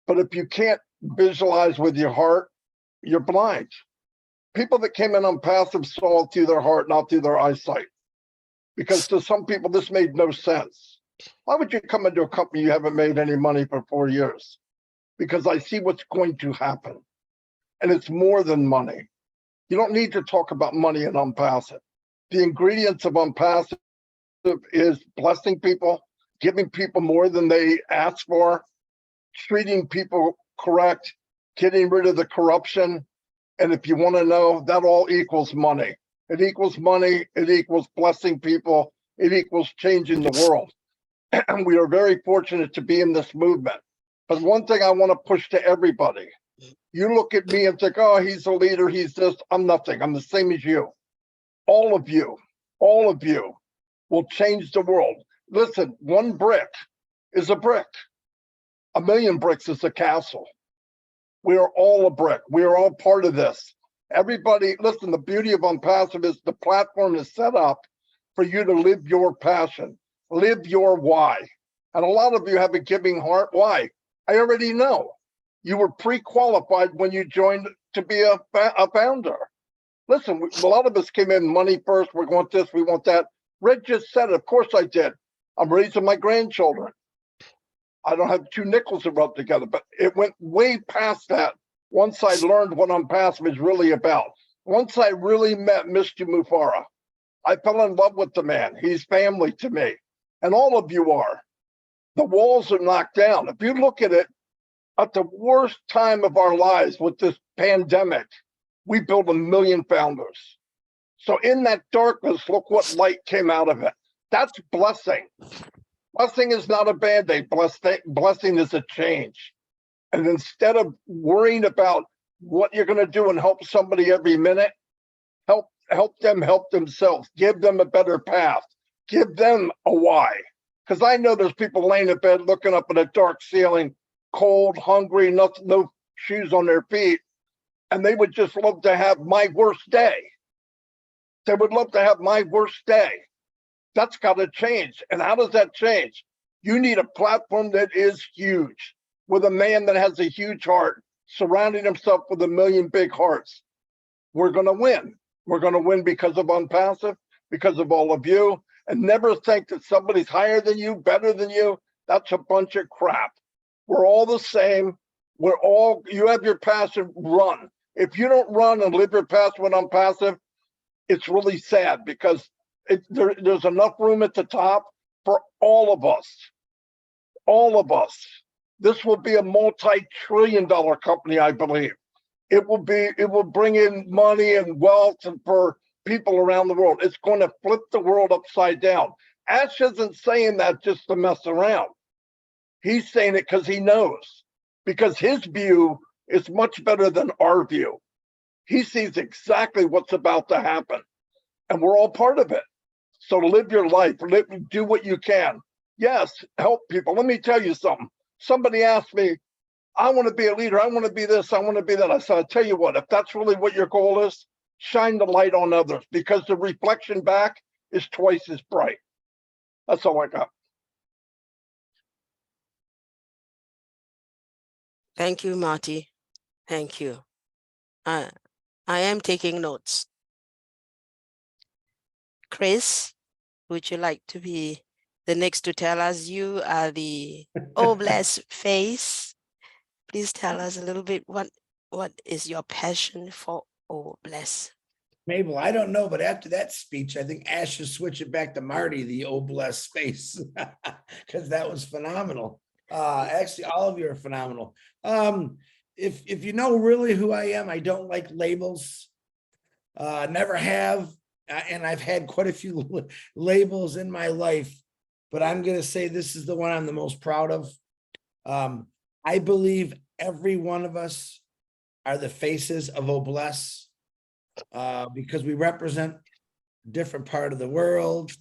But if you can't visualize with your heart, you're blind. People that came in ONPASSIVE saw it through their heart, not through their eyesight. Because to some people, this made no sense. Why would you come into a company you haven't made any money for 4 years? Because I see what's going to happen. And it's more than money. You don't need to talk about money in ONPASSIVE. The ingredients of ONPASSIVE is blessing people, giving people more than they ask for, treating people correct, getting rid of the corruption. And if you want to know, that all equals money. It equals money. It equals blessing people. It equals changing the world. And we are very fortunate to be in this movement. But one thing I want to push to everybody, you look at me and think, oh, he's a leader. He's this. I'm nothing. I'm the same as you. All of you will change the world. Listen, one brick is a brick. 1,000,000 bricks is a castle. We are all a brick. We are all part of this. Everybody, listen, the beauty of ONPASSIVE is the platform is set up for you to live your passion, live your why. And a lot of you have a giving heart. Why? I already know. You were pre-qualified when you joined to be a founder. Listen, a lot of us came in money first. We want this, we want that. Red just said it. Of course I did. I'm raising my grandchildren. I don't have 2 nickels to rub together, but it went way past that. Once I learned what ONPASSIVE is really about, once I really met Mr. Mufara, I fell in love with the man. He's family to me, and all of you are. The walls are knocked down. If you look at it, at the worst time of our lives with this pandemic, we built 1 million founders. So in that darkness, look what light came out of it. That's blessing. Blessing is not a Band-Aid. Blessing is a change. And instead of worrying about what you're going to do and help somebody every minute, help them help themselves. Give them a better path. Give them a why. Because I know there's people laying in bed looking up at a dark ceiling, cold, hungry, no shoes on their feet, and they would just love to have my worst day. They would love to have my worst day. That's got to change. And how does that change? You need a platform that is huge, with a man that has a huge heart, surrounding himself with 1 million big hearts. We're going to win. We're going to win because of ONPASSIVE, because of all of you. And never think that somebody's higher than you, better than you. That's a bunch of crap. We're all the same. You have your passion, run. If you don't run and live your passion with ONPASSIVE, it's really sad, because there's enough room at the top for all of us. All of us. This will be a multi-trillion-dollar company, I believe. It will bring in money and wealth and for people around the world. It's going to flip the world upside down. Ash isn't saying that just to mess around. He's saying it because he knows, because his view is much better than our view. He sees exactly what's about to happen, and we're all part of it. So live your life, do what you can. Yes, help people. Let me tell you something. Somebody asked me, I want to be a leader. I want to be this. I want to be that. I said, I'll tell you what, if that's really what your goal is, shine the light on others, because the reflection back is twice as bright. That's all I got. Thank you, Marty. Thank you. I am taking notes. Chris, would you like to be the next to tell us? You are the bless face. Please tell us a little bit what is your passion for bless? Mabel, I don't know, but after that speech, I think Ash should switch it back to Marty, the bless space, because that was phenomenal. Actually, all of you are phenomenal. If you know really who I am, I don't like labels. Never have, and I've had quite a few labels in my life, but I'm going to say this is the one I'm the most proud of. I believe every one of us are the faces of bless. Because we represent a different part of the world,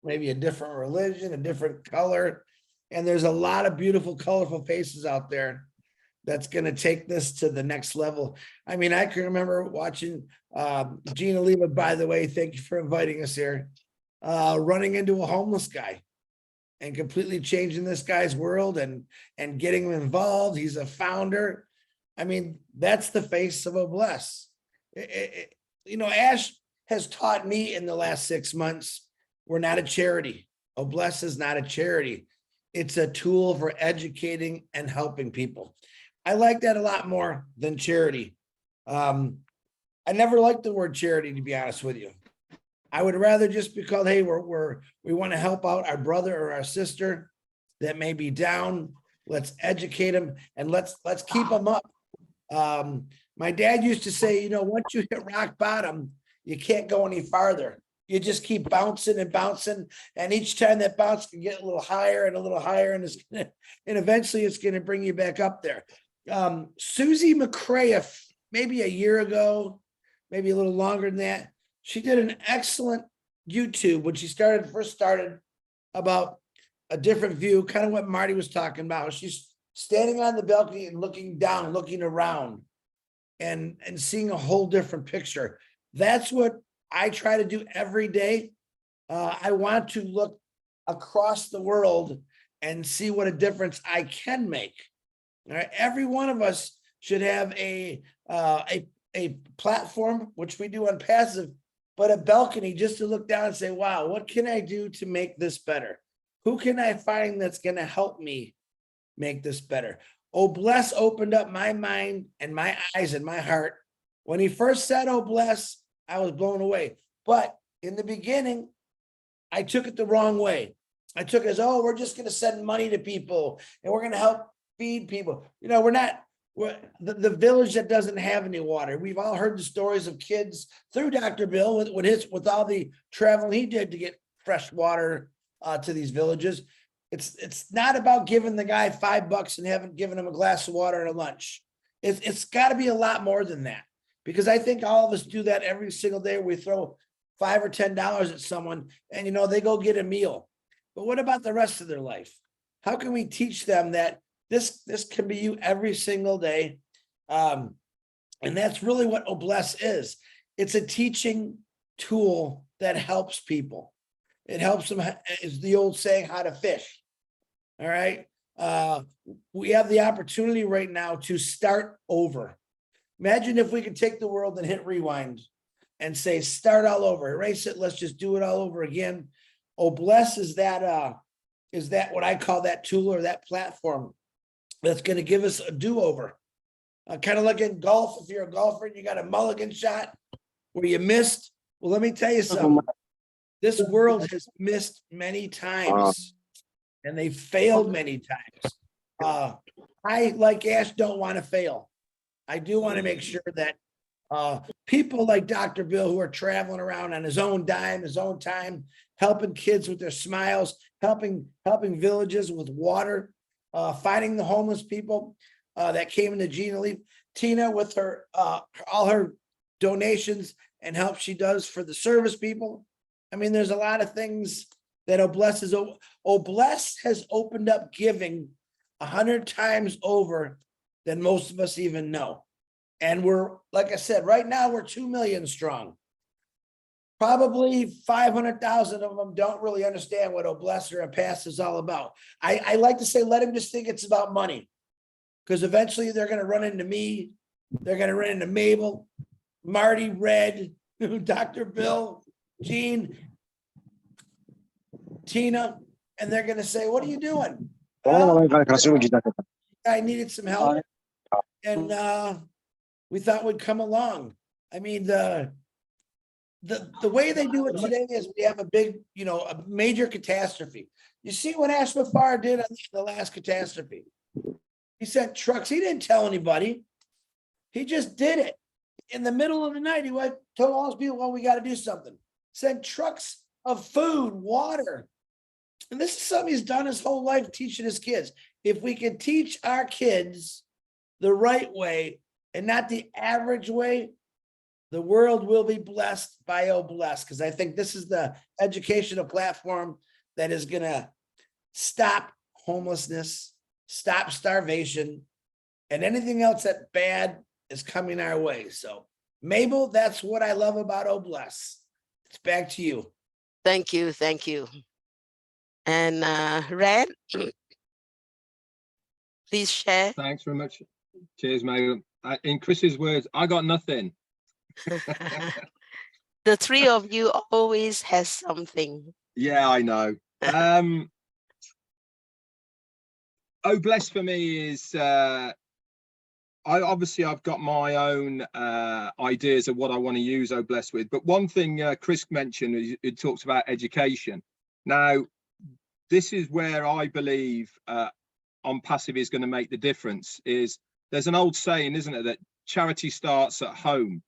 maybe a different religion, a different color. And there's a lot of beautiful, colorful faces out there that's going to take this to the next level. I mean, I can remember watching Gina Lima, by the way, thank you for inviting us here, running into a homeless guy and completely changing this guy's world and getting him involved. He's a founder. I mean, that's the face of bless. You know, Ash has taught me in the last 6 months, we're not a charity. Bless is not a charity. It's a tool for educating and helping people. I like that a lot more than charity. I never liked the word charity, to be honest with you. I would rather just be called, hey, we want to help out our brother or our sister that may be down. Let's educate them and let's keep them up. My dad used to say, you know, once you hit rock bottom, you can't go any farther. You just keep bouncing and bouncing, and each time that bounce can get a little higher and a little higher, and eventually it's going to bring you back up there. Susie McCray, maybe a year ago, maybe a little longer than that, she did an excellent YouTube when she first started about a different view, kind of what Marty was talking about. She's standing on the balcony and looking down, looking around and seeing a whole different picture. That's what I try to do every day. I want to look across the world and see what a difference I can make. All right. Every one of us should have a platform, which we do on Passive, but a balcony just to look down and say, wow, what can I do to make this better? Who can I find that's going to help me make this better? Bless opened up my mind and my eyes and my heart. When he first said, bless, I was blown away. But in the beginning, I took it the wrong way. I took it as, we're just going to send money to people and we're going to help feed people. You know, we're the village that doesn't have any water. We've all heard the stories of kids through Dr. Bill with all the traveling he did to get fresh water to these villages. It's not about giving the guy $5 and haven't given him a glass of water and a lunch. It's got to be a lot more than that, because I think all of us do that every single day. We throw $5 or $10 at someone and, you know, they go get a meal. But what about the rest of their life? How can we teach them that this can be you every single day? And that's really what bless is. It's a teaching tool that helps people. It helps them, is the old saying, how to fish. All right. We have the opportunity right now to start over. Imagine if we could take the world and hit rewind and say, start all over, erase it. Let's just do it all over again. Bless is that what I call that tool or that platform that's going to give us a do-over. Kind of like in golf. If you're a golfer and you got a mulligan shot where you missed. Well, let me tell you something. This world has missed many times and they failed many times. I, like Ash, don't want to fail. I do want to make sure that People like Dr. Bill who are traveling around on his own dime, his own time, helping kids with their smiles, helping villages with water, finding the homeless people that came into Gina Leaf. Tina with her all her donations and help she does for the service people. I mean, there's a lot of things that Obless is. Obless has opened up giving 100 times over than most of us even know. And we're, like I said, right now we're 2 million strong. Probably 500,000 of them don't really understand what Obless or ONPASSIVE is all about. I like to say, let them just think it's about money. Because eventually they're going to run into me. They're going to run into Mabel, Marty, Red, Dr. Bill, Gene, Tina, and they're going to say, what are you doing? Well, I needed some help. And we thought we'd come along. I mean, the way they do it today is we have a big, a major catastrophe. You see what Ashma Farr did on the last catastrophe? He sent trucks. He didn't tell anybody. He just did it. In the middle of the night, he went, told all those people, well, we got to do something. Sent trucks of food, water. And this is something he's done his whole life, teaching his kids. If we can teach our kids the right way and not the average way, the world will be blessed by Obless, because I think this is the educational platform that is going to stop homelessness, stop starvation, and anything else that bad is coming our way. So, Mabel, that's what I love about Obless. It's back to you. Thank you. Thank you. And Red, please share. Thanks very much. Cheers, Mabel. In Chris's words, I got nothing. The three of you always has something. Yeah, I know. Obless for me is I've got my own ideas of what I want to use Obless with, but one thing Chris mentioned is it talks about education. Now, this is where I believe ONPASSIVE is going to make the difference. Is there's an old saying, isn't it, that charity starts at home.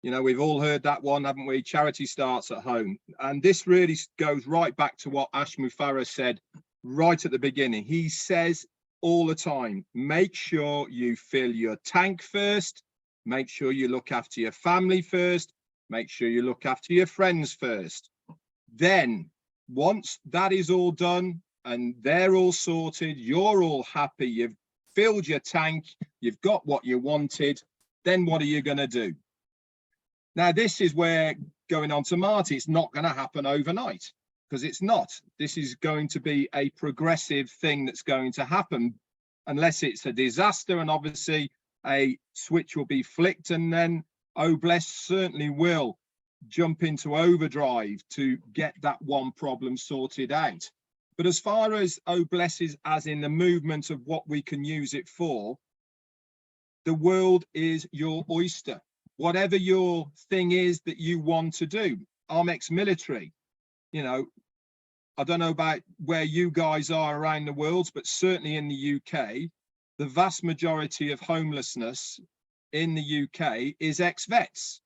We've all heard that one, haven't we? Charity starts at home. And this really goes right back to what Ashma Farr said right at the beginning. He says all the time, make sure you fill your tank first, make sure you look after your family first, make sure you look after your friends first. Then once that is all done and they're all sorted, you're all happy, you've filled your tank, you've got what you wanted, then what are you going to do? Now, this is where, going on to Marty, it's not going to happen overnight, because it's not. This is going to be a progressive thing that's going to happen, unless it's a disaster, and obviously a switch will be flicked, and then Obless certainly will jump into overdrive to get that one problem sorted out. But as far as Obless is, as in the movement of what we can use it for, the world is your oyster. Whatever your thing is that you want to do. I'm ex-military. I don't know about where you guys are around the world, but certainly in the UK, the vast majority of homelessness in the UK is ex-vets.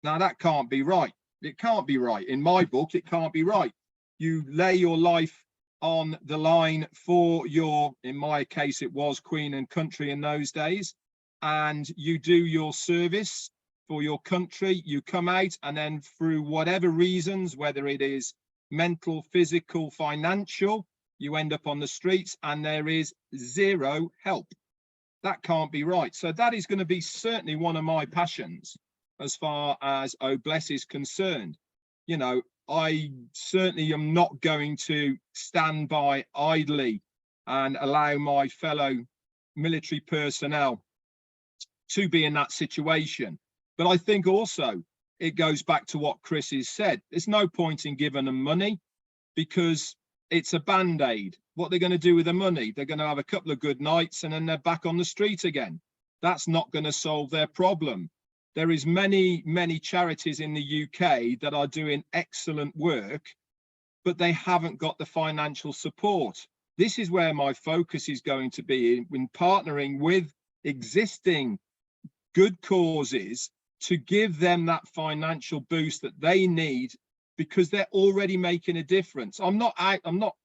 Now, that can't be right. It can't be right. In my book, it can't be right. You lay your life on the line for your, in my case, it was Queen and Country in those days, and you do your service for your country, you come out, and then through whatever reasons, whether it is mental, physical, financial, you end up on the streets and there is zero help. That can't be right. So that is going to be certainly one of my passions as far as Obless is concerned. I certainly am not going to stand by idly and allow my fellow military personnel to be in that situation. But I think also it goes back to what Chris has said. There's no point in giving them money, because it's a band-aid. What they're going to do with the money, they're going to have a couple of good nights and then they're back on the street again. That's not going to solve their problem. There is many charities in the UK that are doing excellent work, but they haven't got the financial support. This is where my focus is going to be in partnering with existing good causes to give them that financial boost that they need, because they're already making a difference. I'm not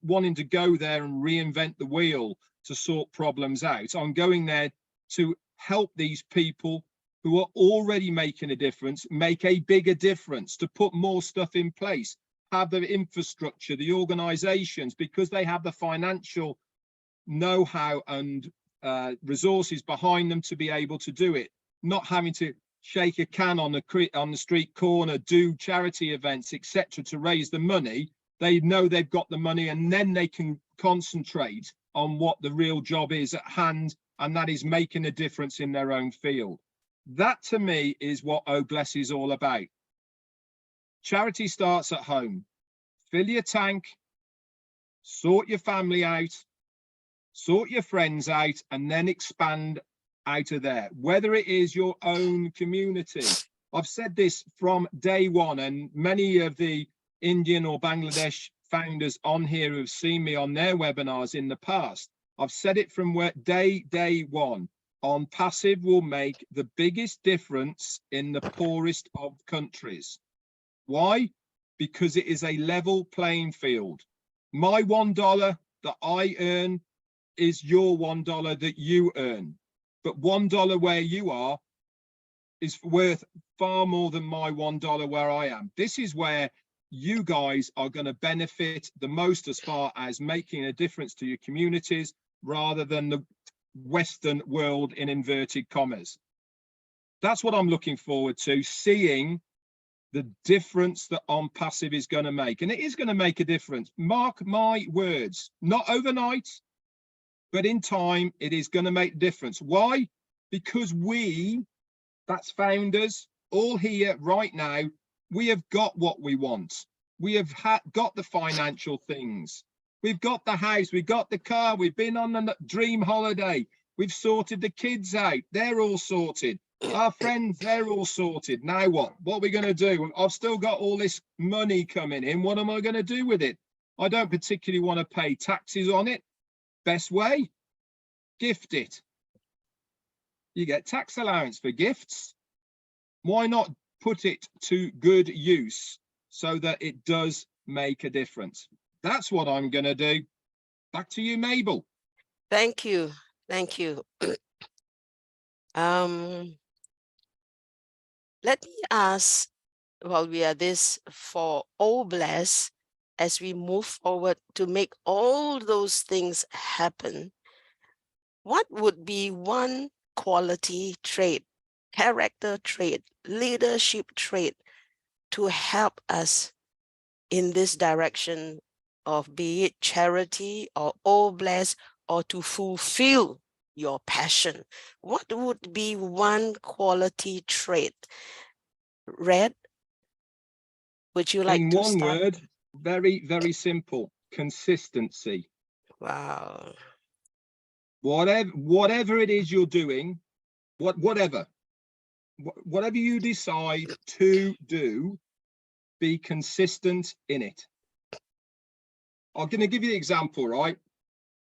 wanting to go there and reinvent the wheel to sort problems out. I'm going there to help these people who are already making a difference, make a bigger difference, to put more stuff in place, have the infrastructure, the organizations, because they have the financial know-how and resources behind them to be able to do it, not having to shake a can on the street corner, do charity events, etc., to raise the money. They know they've got the money, and then they can concentrate on what the real job is at hand, and that is making a difference in their own field. That, to me, is what Oh Bless is all about. Charity starts at home. Fill your tank, sort your family out, sort your friends out, and then expand out of there, whether it is your own community. I've said this from day one, and many of the Indian or Bangladesh founders on here who've seen me on their webinars in the past, I've said it from day one. ONPASSIVE will make the biggest difference in the poorest of countries. Why? Because it is a level playing field. My $1 that I earn is your $1 that you earn. But $1 where you are is worth far more than my $1 where I am. This is where you guys are going to benefit the most as far as making a difference to your communities, rather than the Western world in inverted commas. That's what I'm looking forward to, seeing the difference that ONPASSIVE is going to make. And it is going to make a difference. Mark my words, not overnight, but in time, it is going to make a difference. Why? Because we, that's founders, all here right now, we have got what we want. We have got the financial things. We've got the house, we've got the car, we've been on the dream holiday. We've sorted the kids out. They're all sorted. Our friends, they're all sorted. Now what? What are we going to do? I've still got all this money coming in. What am I going to do with it? I don't particularly want to pay taxes on it. Best way, gift it. You get tax allowance for gifts. Why not put it to good use so that it does make a difference? That's what I'm going to do. Back to you, Mabel. Thank you. Thank you. Let me ask, while we are this, for Oh Bless, as we move forward to make all those things happen, what would be one quality trait, character trait, leadership trait to help us in this direction of, be it charity or Oh Bless, or to fulfill your passion? What would be one quality trait? Red, would you like in to one start? word, very, very simple: consistency. Wow. Whatever it is you're doing, whatever you decide to do, be consistent in it. I'm going to give you the example, right?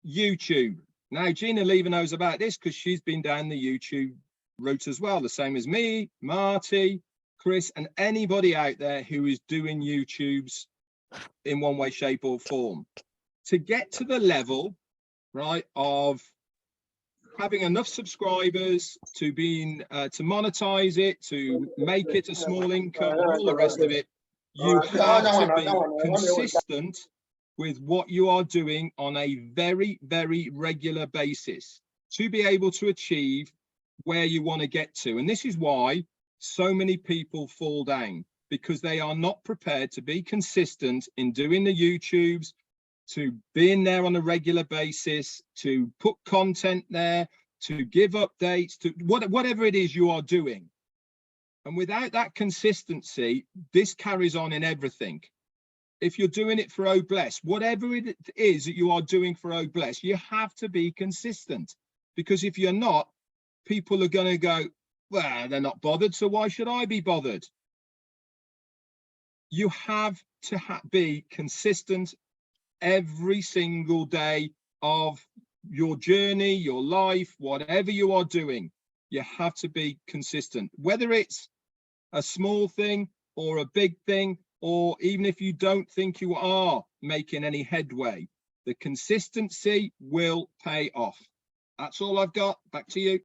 YouTube. Now, Gina Lever knows about this because she's been down the YouTube route as well, the same as me, Marty, Chris, and anybody out there who is doing YouTubes in one way, shape, or form. To get to the level, right, of having enough subscribers to to monetize it, to make it a small income, and all the rest of it, you have to be consistent with what you are doing on a very, very regular basis to be able to achieve where you want to get to. And this is why so many people fall down, because they are not prepared to be consistent in doing the YouTubes, to being there on a regular basis, to put content there, to give updates, to whatever it is you are doing. And without that consistency, this carries on in everything. If you're doing it for Oh Bless, whatever it is that you are doing for Oh Bless, you have to be consistent. Because if you're not, people are going to go, well, they're not bothered, so why should I be bothered? You have to be consistent every single day of your journey, your life, whatever you are doing. You have to be consistent, whether it's a small thing or a big thing, or even if you don't think you are making any headway, the consistency will pay off. That's all I've got. Back to you.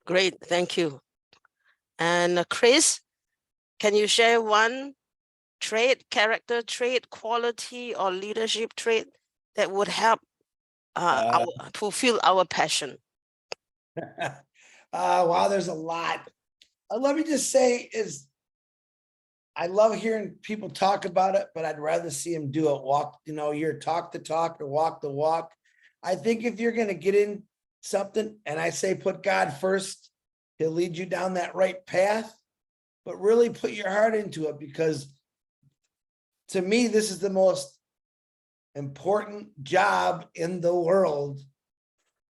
Great, thank you. And Chris, can you share one trait, character trait, quality, or leadership trait that would help fulfill our passion? Wow, there's a lot. Let me just say I love hearing people talk about it, but I'd rather see them do it. Walk, you're talk the talk or walk the walk. I think if you're going to get in something, and I say put God first, he'll lead you down that right path, but really put your heart into it, because to me, this is the most important job in the world,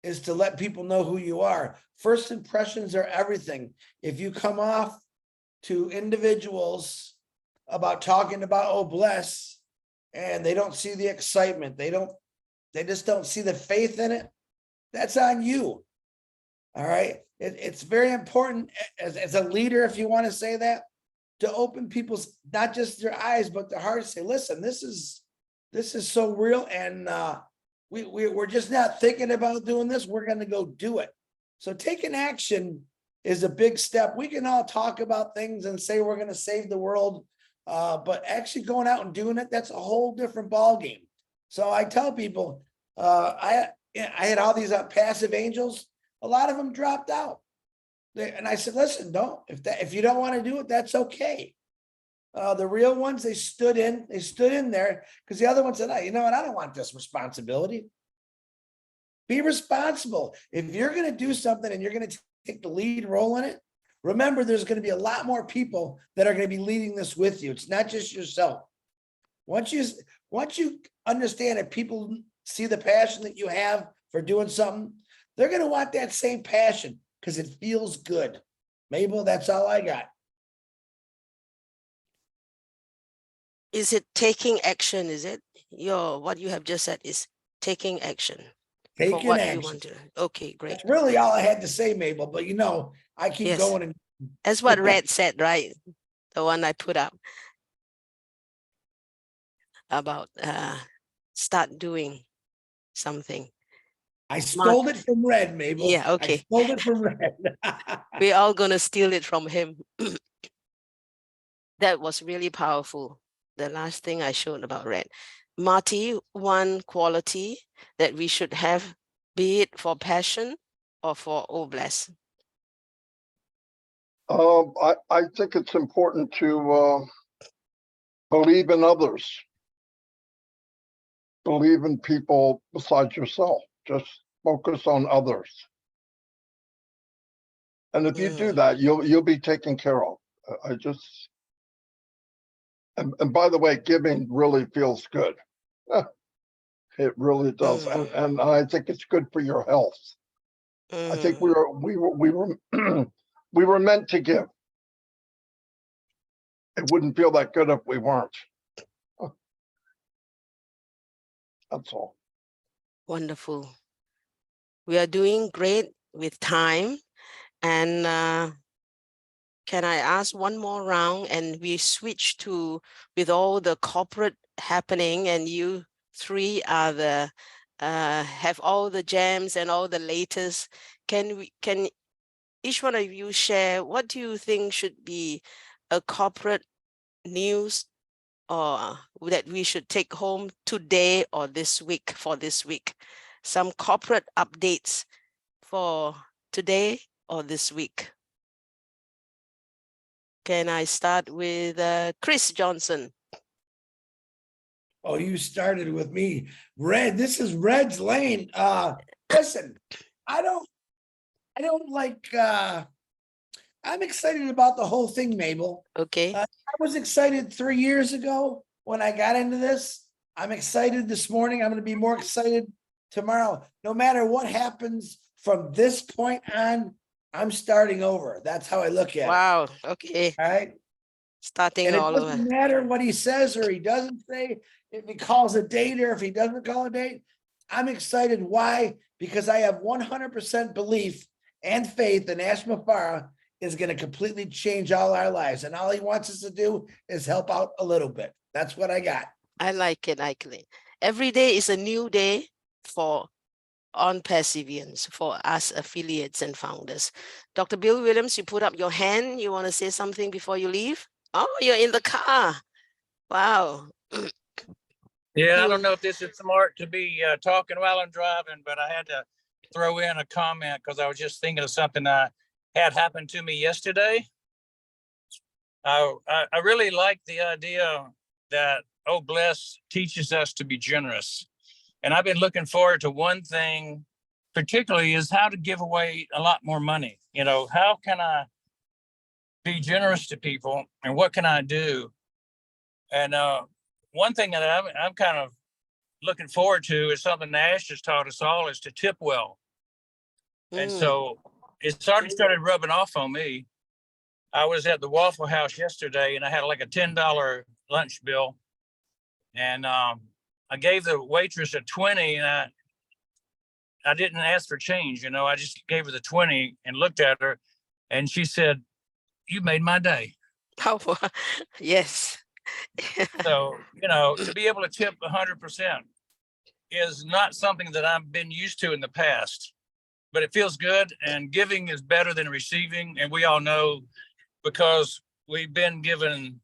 is to let people know who you are. First impressions are everything. If you come off to individuals about talking about, oh, bless, and they don't see the excitement, they just don't see the faith in it, that's on you. All right. It's very important as a leader, if you want to say that, to open people's, not just their eyes, but their hearts. Say, listen, this is so real. And we're just not thinking about doing this. We're going to go do it. So taking action is a big step. We can all talk about things and say we're going to save the world, but actually going out and doing it, that's a whole different ballgame. So I tell people, I had all these passive angels. A lot of them dropped out. And I said, listen, if you don't want to do it, that's okay. The real ones, they stood in there, because the other ones said, you know what, I don't want this responsibility. Be responsible. If you're going to do something and you're going to take the lead role in it, remember there's going to be a lot more people that are going to be leading this with you. It's not just yourself. Once you understand that people see the passion that you have for doing something, they're going to want that same passion because it feels good. Mabel, that's all I got. Is it taking action? Is it what you have just said is taking action? Taking for what action. You want to. Okay, great. That's really all I had to say, Mabel, but I keep going. And that's what Red said, right? The one I put up about start doing something. I stole it from Red, Mabel. Yeah, okay. I stole it from Red. We're all gonna steal it from him. That was really powerful. The last thing I showed about Red. Marty, one quality that we should have, be it for passion or for bless. I think it's important to believe in others. Believe in people besides yourself. Just focus on others. And if you do that, you'll be taken care of. And by the way, giving really feels good. It really does. And I think it's good for your health. I think we were meant to give. It wouldn't feel that good if we weren't. That's all. Wonderful. We are doing great with time. And can I ask one more round, and we switch to, with all the corporate happening, and you three are the have all the gems and all the latest. Can each one of you share what do you think should be a corporate news or that we should take home today or this week, for this week? Some corporate updates for today or this week. Can I start with Chris Johnson? Oh, you started with me. Red, this is Red's lane. Listen, I don't like, I'm excited about the whole thing, Mabel. Okay. I was excited 3 years ago when I got into this. I'm excited this morning. I'm going to be more excited tomorrow. No matter what happens from this point on, I'm starting over. That's how I look at it. Wow. Okay. All right. Starting all over. It doesn't matter what he says or he doesn't say, if he calls a date or if he doesn't call a date. I'm excited. Why? Because I have 100% belief and faith in Ash Mufara is going to completely change all our lives. And all he wants us to do is help out a little bit. That's what I got. I like it. Every day is a new day for ONPASSIVians, for us affiliates and founders. Dr. Bill Williams, you put up your hand. You want to say something before you leave? Oh, you're in the car. Wow. Yeah, I don't know if this is smart to be talking while I'm driving, but I had to throw in a comment because I was just thinking of something that had happened to me yesterday. I really like the idea that Oh Bless teaches us to be generous. And I've been looking forward to one thing particularly is how to give away a lot more money. You know, how can I be generous to people and what can I do? And one thing that I'm kind of looking forward to is something Ash has taught us all is to tip well. And so it's already started rubbing off on me. I was at the Waffle House yesterday and I had like a $10 lunch bill. And I gave the waitress a 20 and I didn't ask for change, you know, I just gave her the 20 and looked at her and she said, "You made my day." Oh, yes. So, you know, to be able to tip 100% is not something that I've been used to in the past, but it feels good, and giving is better than receiving. And we all know because we've been given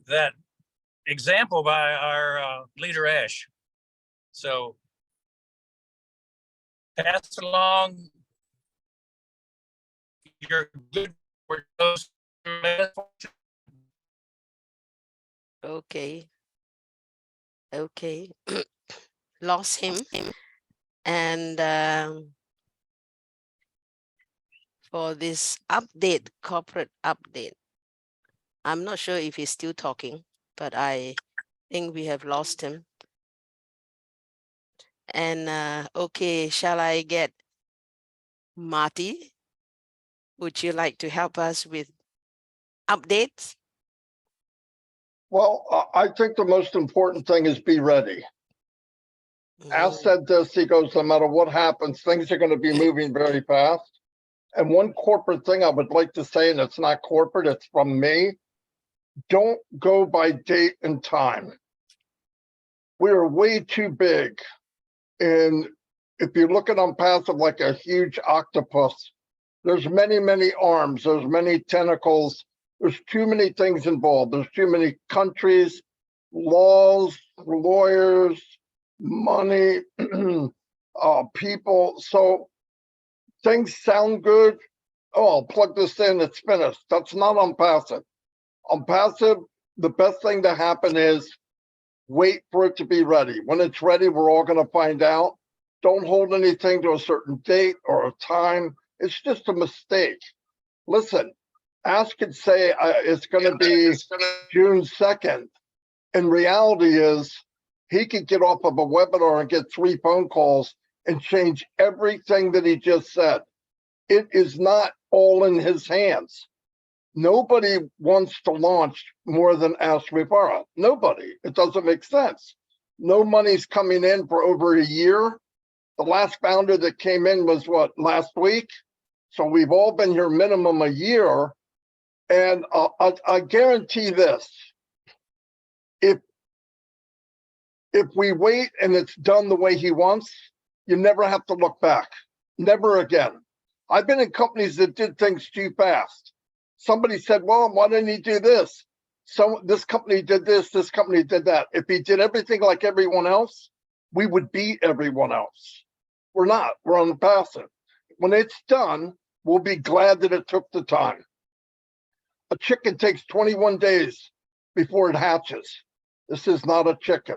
that example by our leader, Ash. So pass along your good word goes through. Okay. Lost him. And for this update, corporate update, I'm not sure if he's still talking, but I think we have lost him. And okay, shall I get Marty? Would you like to help us with updates? Well, I think the most important thing is be ready. Al said this, he goes, no matter what happens, things are going to be moving very fast. And one corporate thing I would like to say, and it's not corporate, it's from me, don't go by date and time. We are way too big. And if you look at ONPASSIVE like a huge octopus, there's many, many arms, there's many tentacles, there's too many things involved. There's too many countries, laws, lawyers, money, people. So things sound good. Oh, I'll plug this in, it's finished. That's not ONPASSIVE. ONPASSIVE, the best thing to happen is wait for it to be ready. When it's ready, we're all going to find out. Don't hold anything to a certain date or a time. It's just a mistake. Listen, Ask and say it's going to be June 2nd. And reality is he could get off of a webinar and get 3 phone calls and change everything that he just said. It is not all in his hands. Nobody wants to launch more than Ash Mufara. Nobody. It doesn't make sense. No money's coming in for over a year. The last founder that came in was what, last week? So we've all been here minimum a year. And I guarantee this, if we wait and it's done the way he wants, you never have to look back, never again. I've been in companies that did things too fast. Somebody said, well, why didn't he do this? So this company did this company did that. If he did everything like everyone else, we would beat everyone else. We're not, we're ONPASSIVE. When it's done, we'll be glad that it took the time. A chicken takes 21 days before it hatches. This is not a chicken.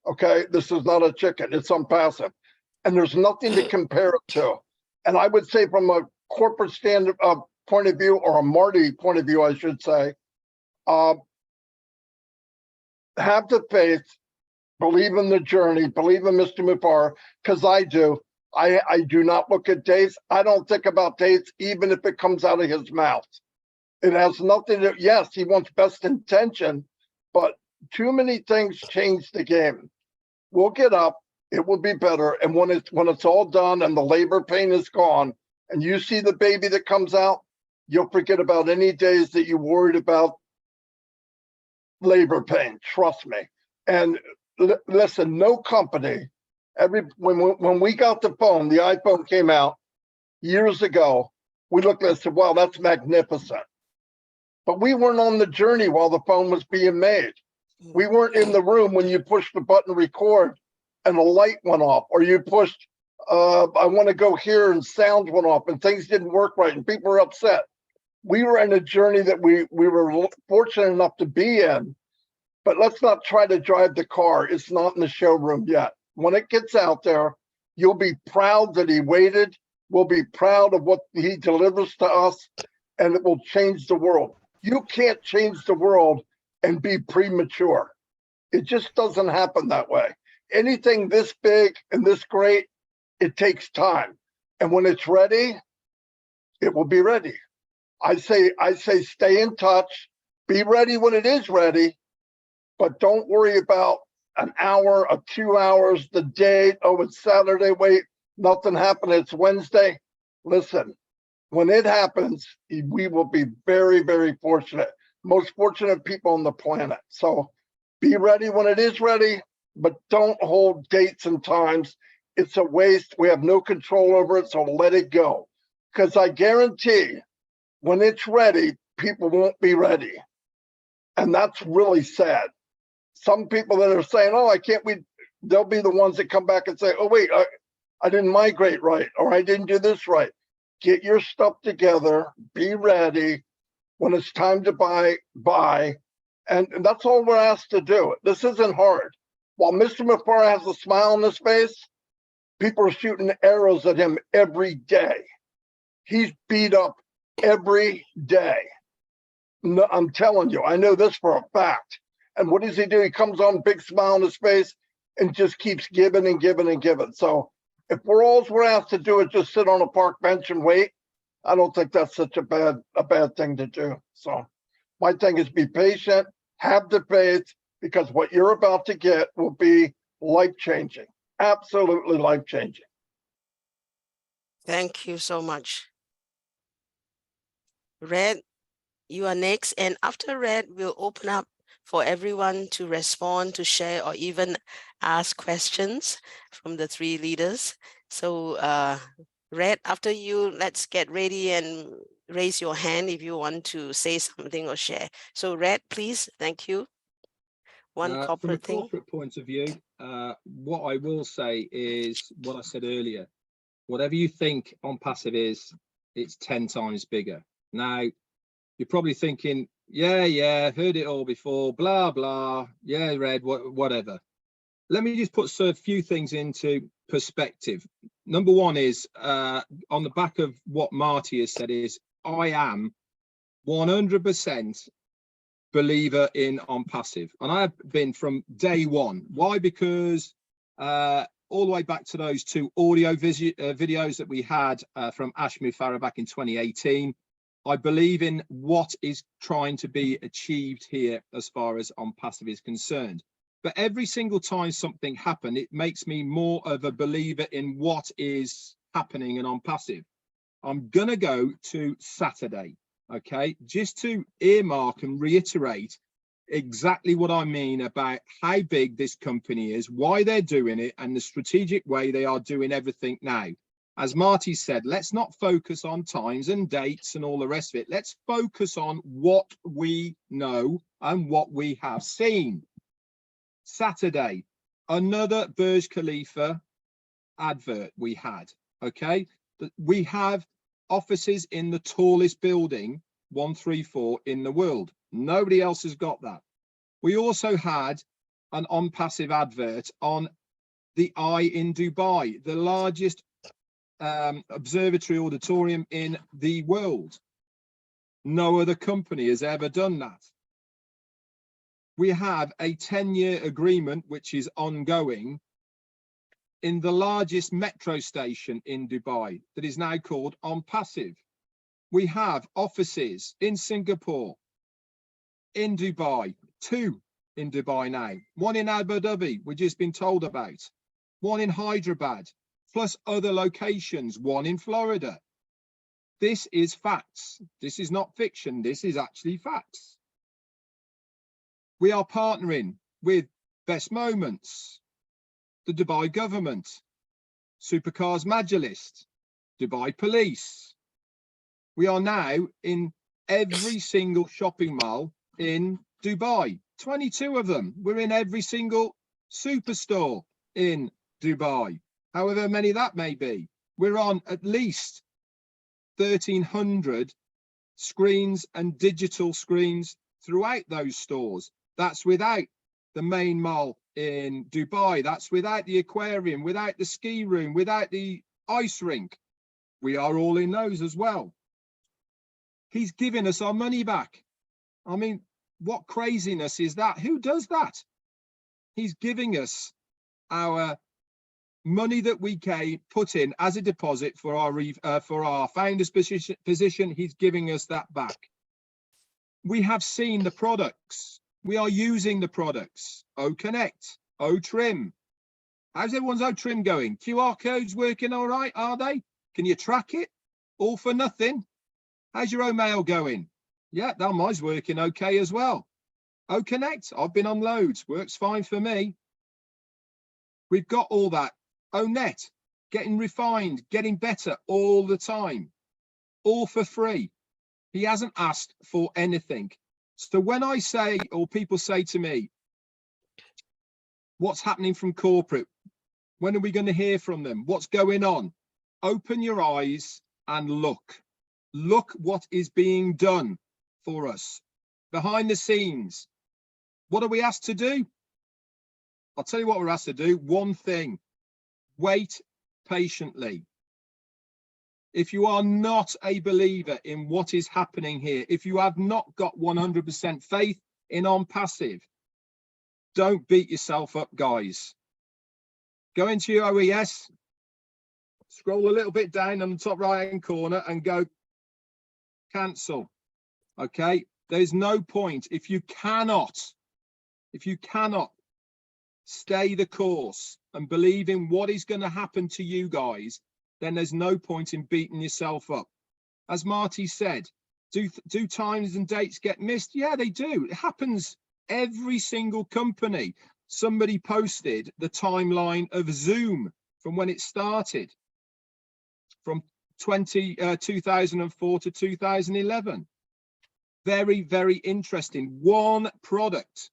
Okay, this is not a chicken, it's ONPASSIVE. And there's nothing to compare it to. And I would say from a corporate standard point of view, or a Marty point of view, I should say, have the faith, believe in the journey, believe in Mr. Mufara, because I do. I do not look at dates. I don't think about dates, even if it comes out of his mouth. It has nothing to, yes, he wants best intention, but too many things change the game. We'll get up, it will be better. And when it's all done and the labor pain is gone and you see the baby that comes out, you'll forget about any days that you worried about labor pain. Trust me. And listen, no company, when we got the phone, the iPhone came out years ago, we looked at it and said, wow, that's magnificent. But we weren't on the journey while the phone was being made. We weren't in the room when you pushed the button record and the light went off, or you pushed, I want to go here and sound went off and things didn't work right and people were upset. We were in a journey that we were fortunate enough to be in, but let's not try to drive the car. It's not in the showroom yet. When it gets out there, you'll be proud that he waited. We'll be proud of what he delivers to us, and it will change the world. You can't change the world and be premature. It just doesn't happen that way. Anything this big and this great, it takes time. And when it's ready, it will be ready. I say stay in touch, be ready when it is ready, but don't worry about an hour or 2 hours, the date. Oh, it's Saturday, wait, nothing happened, it's Wednesday. Listen, when it happens, we will be very, very fortunate. Most fortunate people on the planet. So be ready when it is ready, but don't hold dates and times. It's a waste. We have no control over it, so let it go. Because I guarantee when it's ready, people won't be ready. And that's really sad. Some people that are saying, oh, I can't wait, they'll be the ones that come back and say, oh, wait, I didn't migrate right, or I didn't do this right. Get your stuff together, be ready. When it's time to buy. And that's all we're asked to do. This isn't hard. While Mr. Mufara has a smile on his face, people are shooting arrows at him every day. He's beat up every day. No, I'm telling you, I know this for a fact. And what does he do? He comes on, big smile on his face, and just keeps giving and giving and giving. So if we're asked to do is just sit on a park bench and wait, I don't think that's such a bad thing to do. So my thing is be patient, have the faith, because what you're about to get will be life-changing, absolutely life-changing. Thank you so much. Red, you are next. And after Red, we'll open up for everyone to respond, to share, or even ask questions from the three leaders. So Red, after you, let's get ready and raise your hand if you want to say something or share. So Red, please. Thank you. From a corporate point of view, what I will say is what I said earlier. Whatever you think ONPASSIVE is, it's 10 times bigger. Now, you're probably thinking, yeah, heard it all before, blah, blah, yeah, Red, whatever. Let me just put a few things into perspective. Number one is, on the back of what Marty has said, is I am 100% believer in ONPASSIVE. And I have been from day one. Why? Because all the way back to those two audio videos that we had from Ashmi Farah back in 2018, I believe in what is trying to be achieved here as far as ONPASSIVE is concerned. But every single time something happened, it makes me more of a believer in what is happening in ONPASSIVE. I'm going to go to Saturday, okay, just to earmark and reiterate exactly what I mean about how big this company is, why they're doing it, and the strategic way they are doing everything now. As Marty said, let's not focus on times and dates and all the rest of it. Let's focus on what we know and what we have seen. Saturday, another Burj Khalifa advert we had, okay? We have offices in the tallest building, 134 in the world. Nobody else has got that. We also had an ONPASSIVE advert on the Eye in Dubai, the largest observatory auditorium in the world. No other company has ever done that. We have a 10-year agreement which is ongoing in the largest metro station in Dubai that is now called ONPASSIVE. We have offices in Singapore, in Dubai, 2 in Dubai now, 1 in Abu Dhabi, we've just been told about, 1 in Hyderabad, plus other locations, 1 in Florida. This is facts. This is not fiction. This is actually facts. We are partnering with Best Moments, the Dubai government, Supercars Majlis, Dubai Police. We are now in every single shopping mall in Dubai, 22 of them. We're in every single superstore in Dubai, however many that may be. We're on at least 1,300 screens and digital screens throughout those stores. That's without the main mall in Dubai. That's without the aquarium, without the ski room, without the ice rink. We are all in those as well. He's giving us our money back. I mean, what craziness is that? Who does that? He's giving us our money that we put in as a deposit for our founder's position. He's giving us that back. We have seen the products. We are using the products. OConnect, OTrim. How's everyone's OTrim going? QR codes working all right, are they? Can you track it? All for nothing. How's your mail going? Yeah, that mine's working okay as well. OConnect, I've been on loads, works fine for me. We've got all that. ONet, getting refined, getting better all the time, all for free. He hasn't asked for anything. So when I say, or people say to me, what's happening from corporate? When are we going to hear from them? What's going on? Open your eyes and look. Look what is being done for us behind the scenes. What are we asked to do? I'll tell you what we're asked to do. One thing, wait patiently. If you are not a believer in what is happening here, if you have not got 100% faith in ONPASSIVE, don't beat yourself up, guys. Go into your OES, scroll a little bit down on the top right hand corner and go cancel. Okay, there's no point. If you cannot stay the course and believe in what is going to happen to you guys, then there's no point in beating yourself up. As Marty said, do times and dates get missed? Yeah, they do. It happens every single company. Somebody posted the timeline of Zoom from when it started, from 2004 to 2011. Very, very interesting. One product.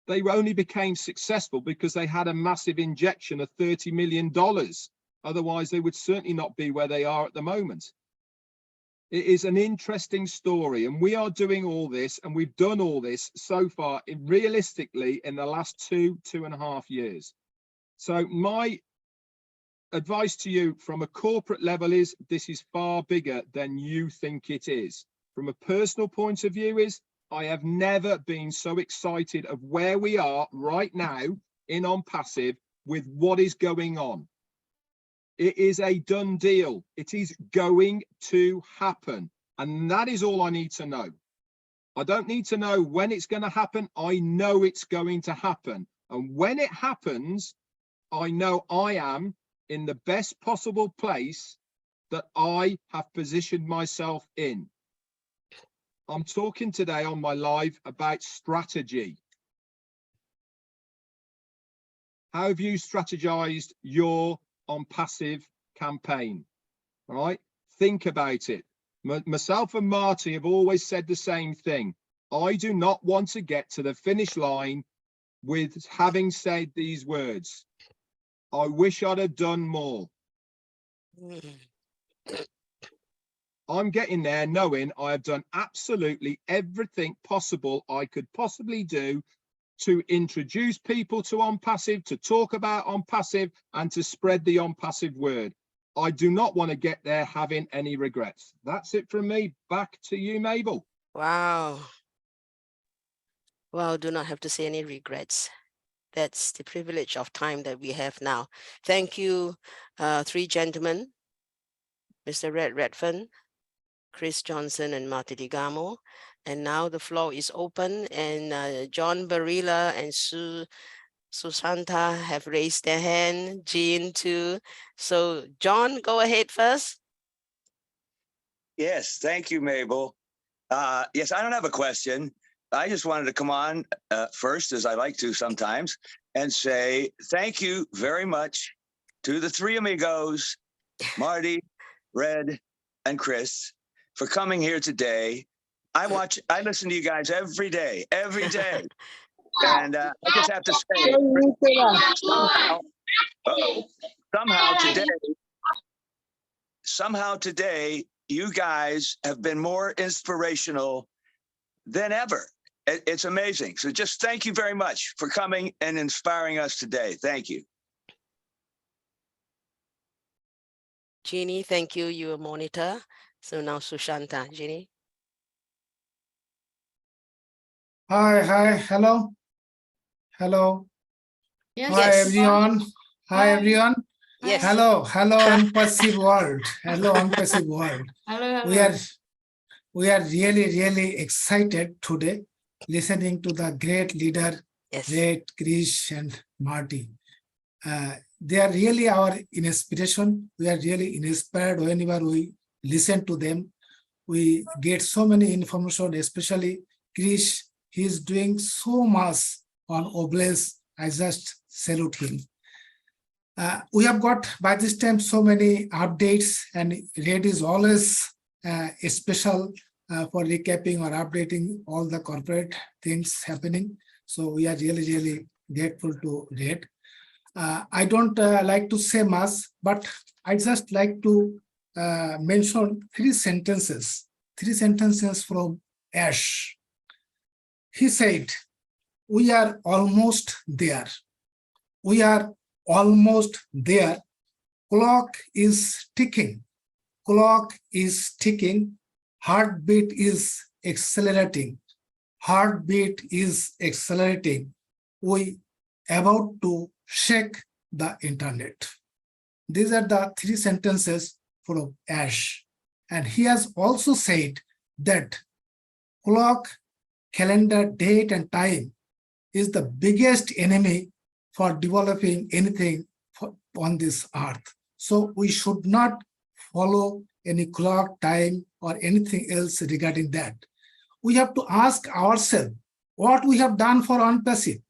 They only became successful because they had a massive injection of $30 million. Otherwise, they would certainly not be where they are at the moment. It is an interesting story, and we are doing all this, and we've done all this so far, realistically, in the last 2.5 years. So my advice to you from a corporate level is this is far bigger than you think it is. From a personal point of view is I have never been so excited of where we are right now in ONPASSIVE with what is going on. It is a done deal. It is going to happen. And that is all I need to know. I don't need to know when it's going to happen. I know it's going to happen. And when it happens, I know I am in the best possible place that I have positioned myself in. I'm talking today on my live about strategy. How have you strategized your ONPASSIVE campaign? All right, think about it. Myself and Marty have always said the same thing. I do not want to get to the finish line with having said these words. I wish I'd have done more. I'm getting there knowing I have done absolutely everything possible I could possibly do to introduce people to ONPASSIVE, to talk about ONPASSIVE, and to spread the ONPASSIVE word. I do not want to get there having any regrets. That's it from me. Back to you, Mabel. Wow. Well, do not have to say any regrets. That's the privilege of time that we have now. Thank you, three gentlemen, Mr. Redfern, Chris Johnson, and Marty Digamo. And now the floor is open, and John Barilla and Susanta have raised their hand, Jean too. So John, go ahead first. Yes, thank you, Mabel. Yes, I don't have a question. I just wanted to come on first, as I like to sometimes, and say thank you very much to the three amigos, Marty, Red, and Chris, for coming here today. I listen to you guys every day, and I just have to say, somehow today, you guys have been more inspirational than ever. It's amazing. So just thank you very much for coming and inspiring us today. Thank you. Jeannie, thank you. You a monitor. So now Sushanta, Jeannie. Hi, hello. Yes. Hi, everyone. Hi, everyone. Yes. Hello, ONPASSIVE world. Hello, ONPASSIVE world. Hello. We are really excited today listening to the great leader, Red, Krish, and Marty. They are really our inspiration. We are really inspired whenever we listen to them. We get so many information, especially Krish. He is doing so much on Oblast. I just salute him. We have got by this time so many updates, and Red is always special for recapping or updating all the corporate things happening. So we are really grateful to Red. I don't like to say much, but I just like to mention three sentences from Ash. He said, "We are almost there. We are almost there. Clock is ticking. Clock is ticking. Heartbeat is accelerating. Heartbeat is accelerating. We about to shake the internet." These are the three sentences from Ash. And he has also said that clock, calendar, date, and time is the biggest enemy for developing anything on this earth. So we should not follow any clock, time, or anything else regarding that. We have to ask ourselves what we have done for ONPASSIVE.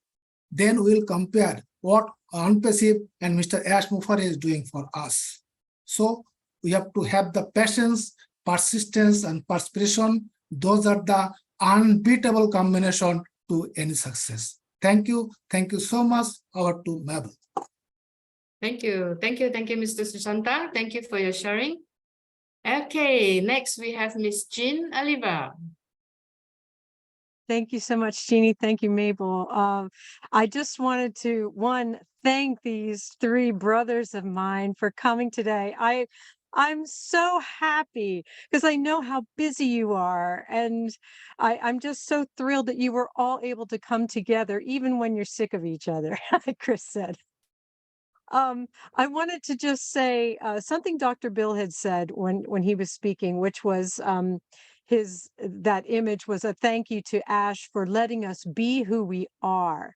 Then we'll compare what ONPASSIVE and Mr. Ash Mufareh is doing for us. So we have to have the patience, persistence, and perspiration. Those are the unbeatable combination to any success. Thank you so much. Over to Mabel. Thank you, Mr. Sushanta. Thank you for your sharing. Okay, next we have Miss Jean Oliver. Thank you so much, Jeannie. Thank you, Mabel. I just wanted to, thank these three brothers of mine for coming today. I'm so happy because I know how busy you are. And I'm just so thrilled that you were all able to come together, even when you're sick of each other, like Chris said. I wanted to just say something Dr. Bill had said when he was speaking, which was that image was a thank you to Ash for letting us be who we are.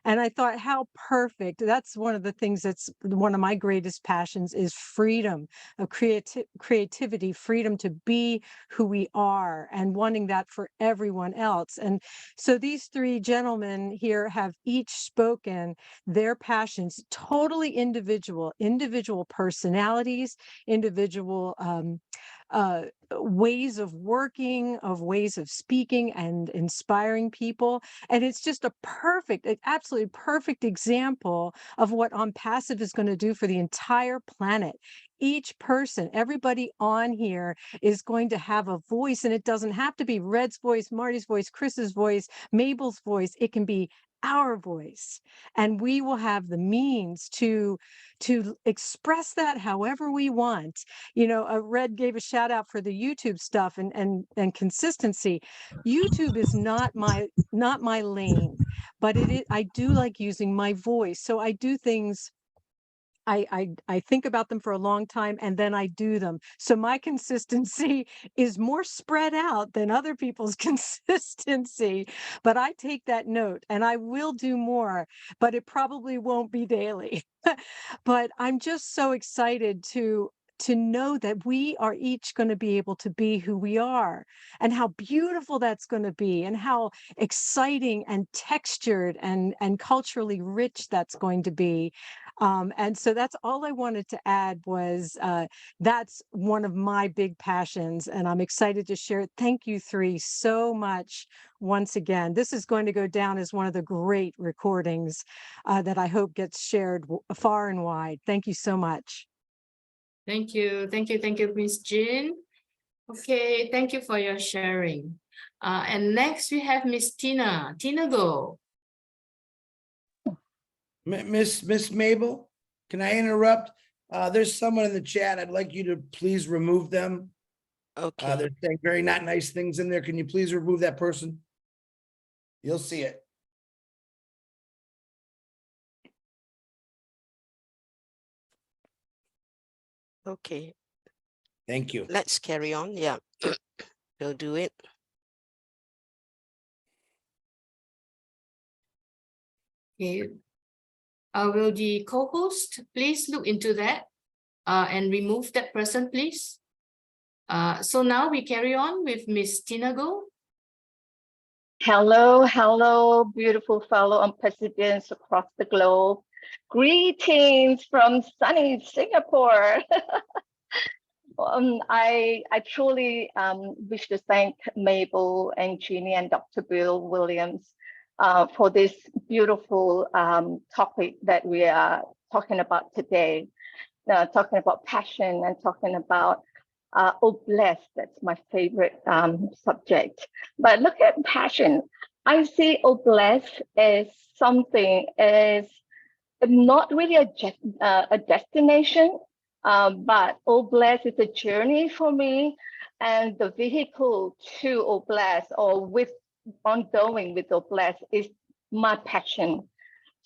And I thought, how perfect. That's one of the things that's one of my greatest passions is freedom of creativity, freedom to be who we are and wanting that for everyone else. And so these three gentlemen here have each spoken their passions, totally individual personalities, individual ways of working, of ways of speaking and inspiring people. And it's just an absolutely perfect example of what ONPASSIVE is going to do for the entire planet. Each person, everybody on here is going to have a voice, and it doesn't have to be Red's voice, Marty's voice, Chris's voice, Mabel's voice. It can be our voice, and we will have the means to express that however we want. Red gave a shout out for the YouTube stuff and consistency. YouTube is not my lane, but I do like using my voice. So I do things. I think about them for a long time and then I do them. So my consistency is more spread out than other people's consistency, but I take that note and I will do more, but it probably won't be daily. But I'm just so excited to to know that we are each going to be able to be who we are, and how beautiful that's going to be, and how exciting and textured and culturally rich that's going to be. And so that's all I wanted to add was that's one of my big passions, and I'm excited to share it. Thank you three so much once again. This is going to go down as one of the great recordings that I hope gets shared far and wide. Thank you so much. Thank you. Thank you. Thank you, Miss Jean. Okay, thank you for your sharing. And next we have Miss Tina. Tina, go. Miss Mabel, can I interrupt? There's someone in the chat. I'd like you to please remove them. Okay. They're saying very not nice things in there. Can you please remove that person? You'll see it. Okay. Thank you. Let's carry on. Yeah, we'll do it. Okay. Will the co-host please look into that and remove that person, please? So now we carry on with Miss Tina Go. Hello, beautiful fellow ONPASSIVians across the globe. Greetings from sunny Singapore. I truly wish to thank Mabel and Jeannie and Dr. Bill Williams for this beautiful topic that we are talking about today. Talking about passion and talking about blessed. That's my favorite subject. But look at passion. I see blessed as something as not really a destination, but blessed is a journey for me, and the vehicle to blessed or with ongoing with blessed is my passion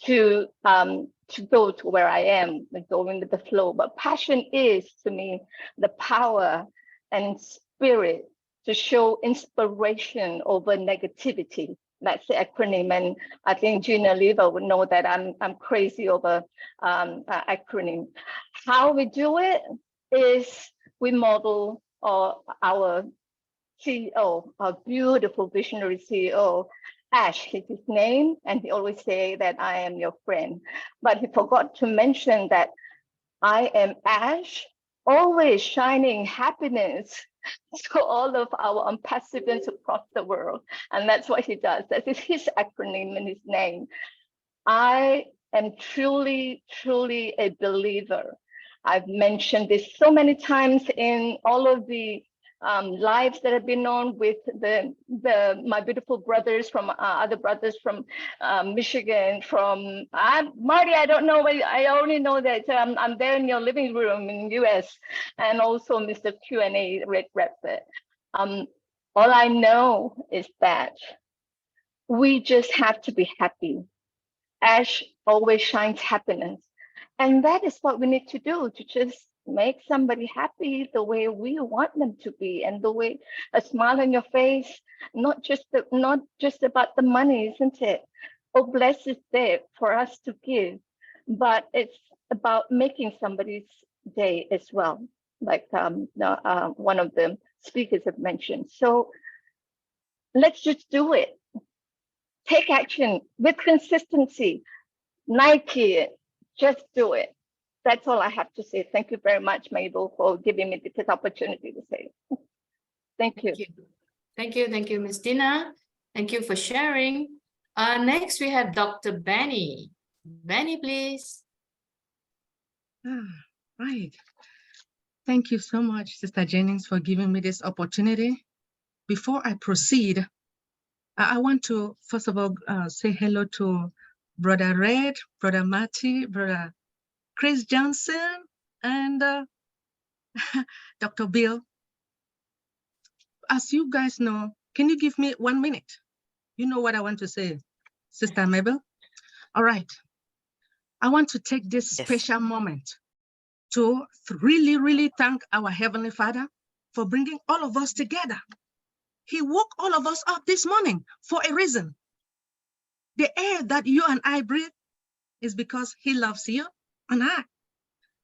to go to where I am, going with the flow. But passion is, to me, the power and spirit to show inspiration over negativity. That's the acronym, and I think Gina Leva would know that I'm crazy over acronym. How we do it is we model our CEO, our beautiful visionary CEO, Ash is his name, and he always say that I am your friend. But he forgot to mention that I am Ash, always shining happiness to all of our ONPASSIVians across the world. And that's what he does. That is his acronym and his name. I am truly, truly a believer. I've mentioned this so many times in all of the lives that have been on with my beautiful brothers from other brothers from Michigan, from Marty. I don't know, I only know that I'm there in your living room in US, and also Mr. Q&A Red Rabbit. All I know is that we just have to be happy. Ash always shines happiness, and that is what we need to do, to just make somebody happy the way we want them to be, and the way a smile on your face, not just about the money, isn't it? Bless is there for us to give, but it's about making somebody's day as well, like one of the speakers have mentioned. So let's just do it. Take action with consistency. Nike it. Just do it. That's all I have to say. Thank you very much, Mabel, for giving me this opportunity to say. Thank you. Thank you, Ms. Tina. Thank you for sharing. Next, we have Dr. Benny. Benny, please. Right. Thank you so much, Sister Jennings, for giving me this opportunity. Before I proceed, I want to, first of all, say hello to Brother Red, Brother Marty, Brother Chris Johnson, and Dr. Bill. As you guys know, can you give me 1 minute? You know what I want to say, Sister Mabel? All right. I want to take this special moment to really, really thank our Heavenly Father for bringing all of us together. He woke all of us up this morning for a reason. The air that you and I breathe is because He loves you and I.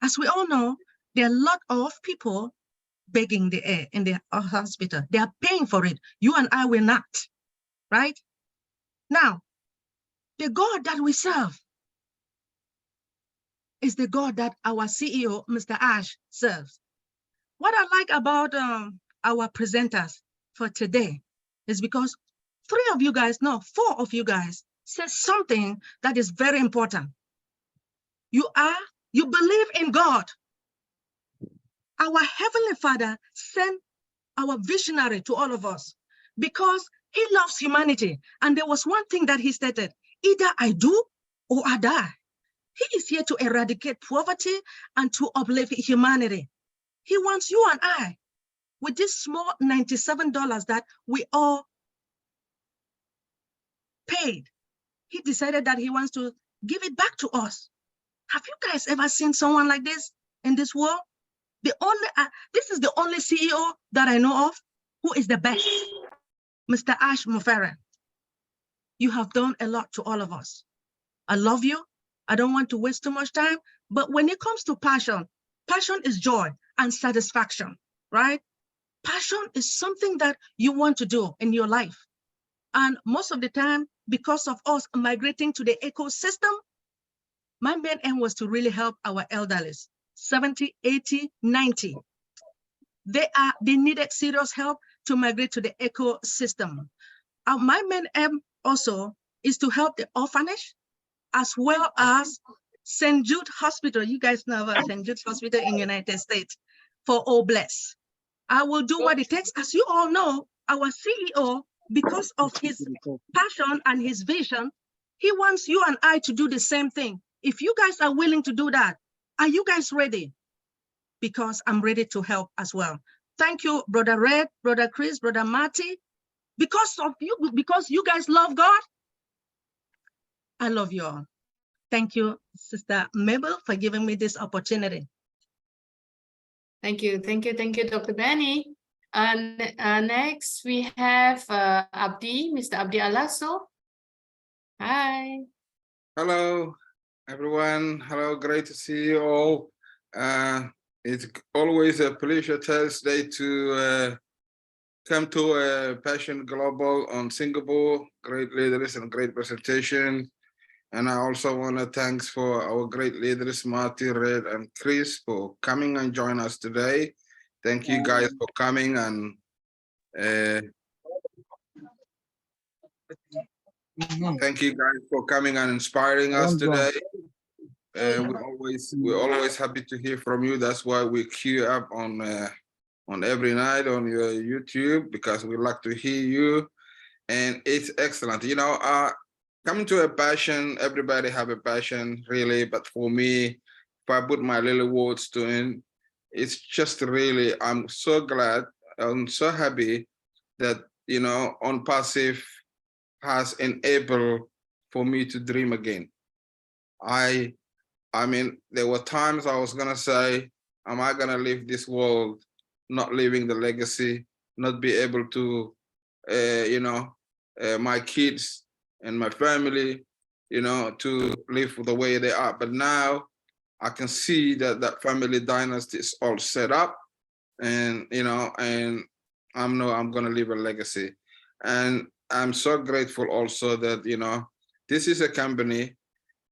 As we all know, There are a lot of people begging the air in the hospital. They are paying for it. You and I will not, right? Now, the God that we serve is the God that our CEO, Mr. Ash, serves. What I like about our presenters for today is because 3 of you guys, no, 4 of you guys said something that is very important. You believe in God. Our Heavenly Father sent our visionary to all of us because he loves humanity. And there was one thing that he stated, either I do or I die. He is here to eradicate poverty and to uplift humanity. He wants you and I, with this small $97 that we all paid, he decided that he wants to give it back to us. Have you guys ever seen someone like this in this world? This is the only CEO that I know of who is the best, Mr. Ash Mufere. You have done a lot to all of us. I love you. I don't want to waste too much time, but when it comes to passion, passion is joy and satisfaction, right? Passion is something that you want to do in your life. And most of the time, because of us migrating to the ecosystem, my main aim was to really help our elderly, 70, 80, 90. They needed serious help to migrate to the ecosystem. My main aim also is to help the orphanage, as well as St. Jude Hospital. You guys know about St. Jude's Hospital in the United States for All Bless. I will do what it takes. As you all know, our CEO, because of his passion and his vision, he wants you and I to do the same thing. If you guys are willing to do that, are you guys ready? Because I'm ready to help as well. Thank you, Brother Red, Brother Chris, Brother Marty. Because of you, because you guys love God, I love you all. Thank you, Sister Mabel, for giving me this opportunity. Thank you, Dr. Benny. Next, we have Abdi, Mr. Abdi Alaso. Hi. Hello, everyone. Hello, great to see you all. It's always a pleasure Thursday to come to Passion Global on Singapore. Great leaders and great presentation. And I also want to thank for our great leaders, Marty, Red, and Chris, for coming and join us today. Thank you guys for coming, and thank you guys for coming and inspiring us today. We're always happy to hear from you. That's why we queue up on every night on your YouTube, because we like to hear you, and it's excellent. You know, coming to a passion, everybody have a passion, really, but for me, if I put my little words to it, it's just really, I'm so glad, I'm so happy that, you know, ONPASSIVE has enabled for me to dream again. I mean, there were times I was gonna say, am I gonna leave this world not leaving the legacy, not be able to, you know, my kids and my family, you know, to live the way they are. But now I can see that that family dynasty is all set up, and, you know, and I know I'm gonna leave a legacy. And I'm so grateful also that, you know, this is a company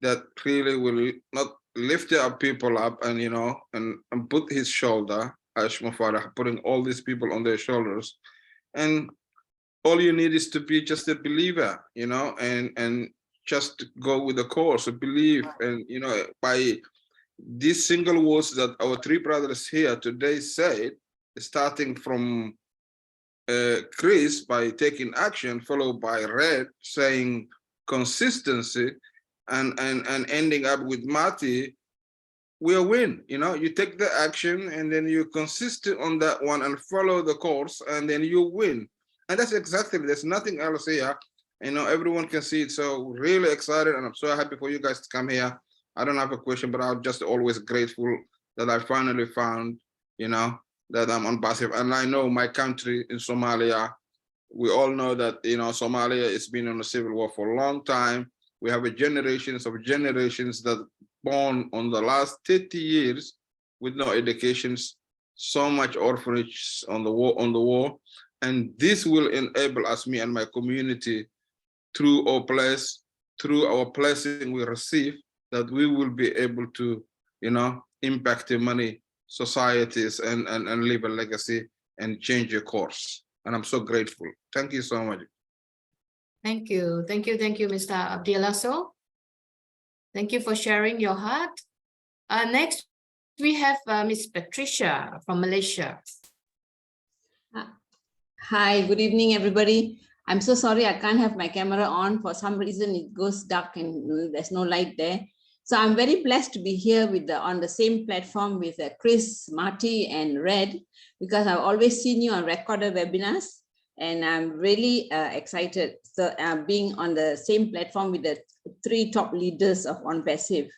that really will not lift our people up and, you know, and put his shoulder, as my father, putting all these people on their shoulders. And all you need is to be just a believer, you know, and just go with the course of belief. And, you know, by these single words that our 3 brothers here today said, starting from Chris by taking action, followed by Red saying consistency, and ending up with Marty, we'll win. You know, you take the action and then you consistent on that one and follow the course, and then you win. And that's exactly, there's nothing else here. You know, everyone can see it. So really excited, and I'm so happy for you guys to come here. I don't have a question, but I'm just always grateful that I finally found, you know, that I'm ONPASSIVE. And I know my country in Somalia, we all know that, you know, Somalia has been on a civil war for a long time. We have a generations of generations that born on the last 30 years with no educations, so much orphanage on the wall. And this will enable us, me and my community, through our place, through our blessing we receive, that we will be able to, impact the many societies and leave a legacy and change a course. And I'm so grateful. Thank you so much. Thank you. Thank you, Mr. Abdielaso. Thank you for sharing your heart. Next, we have Miss Patricia from Malaysia. Hi, good evening, everybody. I'm so sorry I can't have my camera on. For some reason, it goes dark and there's no light there. So I'm very blessed to be here with on the same platform with Chris, Marty, and Red, because I've always seen you on recorded webinars, and I'm really excited. So being on the same platform with the 3 top leaders of ONPASSIVE.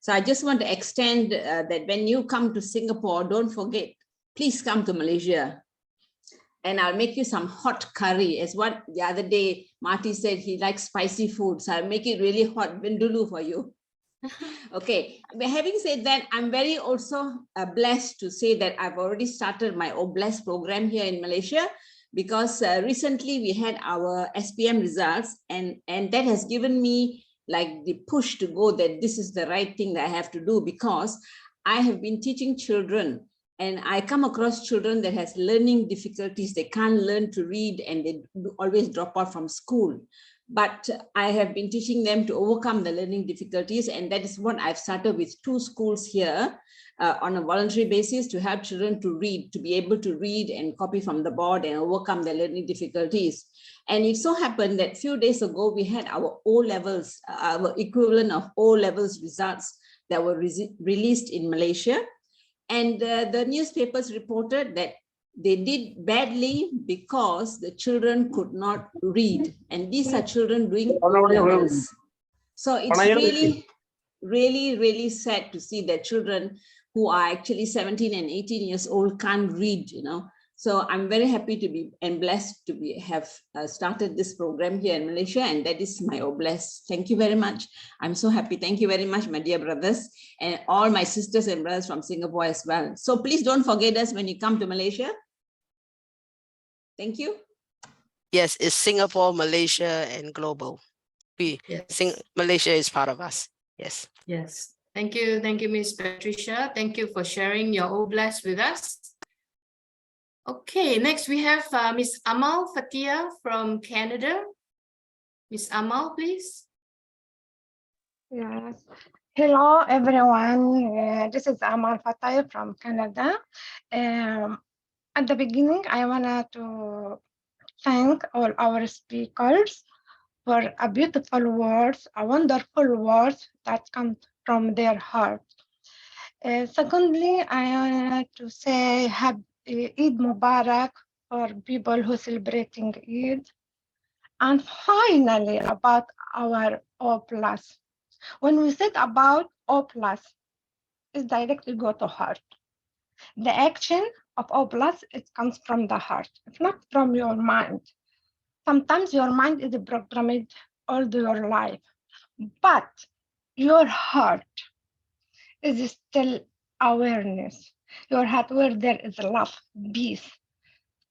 So I just want to extend that when you come to Singapore, don't forget, please come to Malaysia. And I'll make you some hot curry. As what the other day, Marty said he likes spicy food. So I'll make it really hot vindaloo for you. Okay, but having said that, I'm very also blessed to say that I've already started my OBLESS program here in Malaysia, because recently we had our SPM results, and that has given me like the push to go that this is the right thing that I have to do, because I have been teaching children and I come across children that has learning difficulties. They can't learn to read and they always drop out from school. But I have been teaching them to overcome the learning difficulties, and that is what I've started with 2 schools here on a voluntary basis to help children to read, to be able to read and copy from the board and overcome their learning difficulties. And it so happened that a few days ago, we had our O-levels, our equivalent of O-levels results that were released in Malaysia. And the newspapers reported that they did badly because the children could not read. And these are children doing O-levels. So it's really sad to see that children who are actually 17 and 18 years old can't read, So I'm very happy to be and blessed to have started this program here in Malaysia, and that is my OBLESS. Thank you very much. I'm so happy. Thank you very much, my dear brothers, and all my sisters and brothers from Singapore as well. So please don't forget us when you come to Malaysia. Thank you. Yes, it's Singapore, Malaysia, and global. Malaysia is part of us. Yes. Yes. Thank you, Ms. Patricia. Thank you for sharing your OBLESS with us. Okay, next we have Ms. Amal Fatia from Canada. Ms. Amal, please. Yes. Hello, everyone. This is Amal Fatia from Canada. At the beginning, I want to thank all our speakers for a beautiful words, a wonderful words that come from their heart. Secondly, I want to say Happy Eid Mubarak for people who celebrating Eid. And finally, about our O+. When we said about O+, it directly go to heart. The action of O+, it comes from the heart. It's not from your mind. Sometimes your mind is programmed all your life, but your heart is still awareness. Your heart where there is love, peace,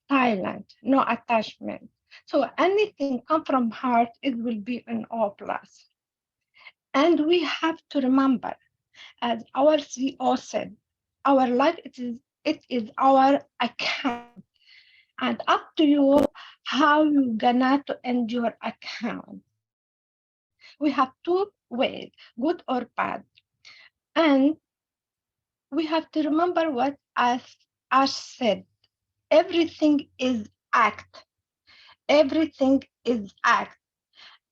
silent, no attachment. So anything come from heart, it will be an O+. And we have to remember, as our CEO said, our life it is our account. And up to you how you gonna to end your account. We have 2 ways, good or bad. And we have to remember what Ash said. Everything is act. Everything is act.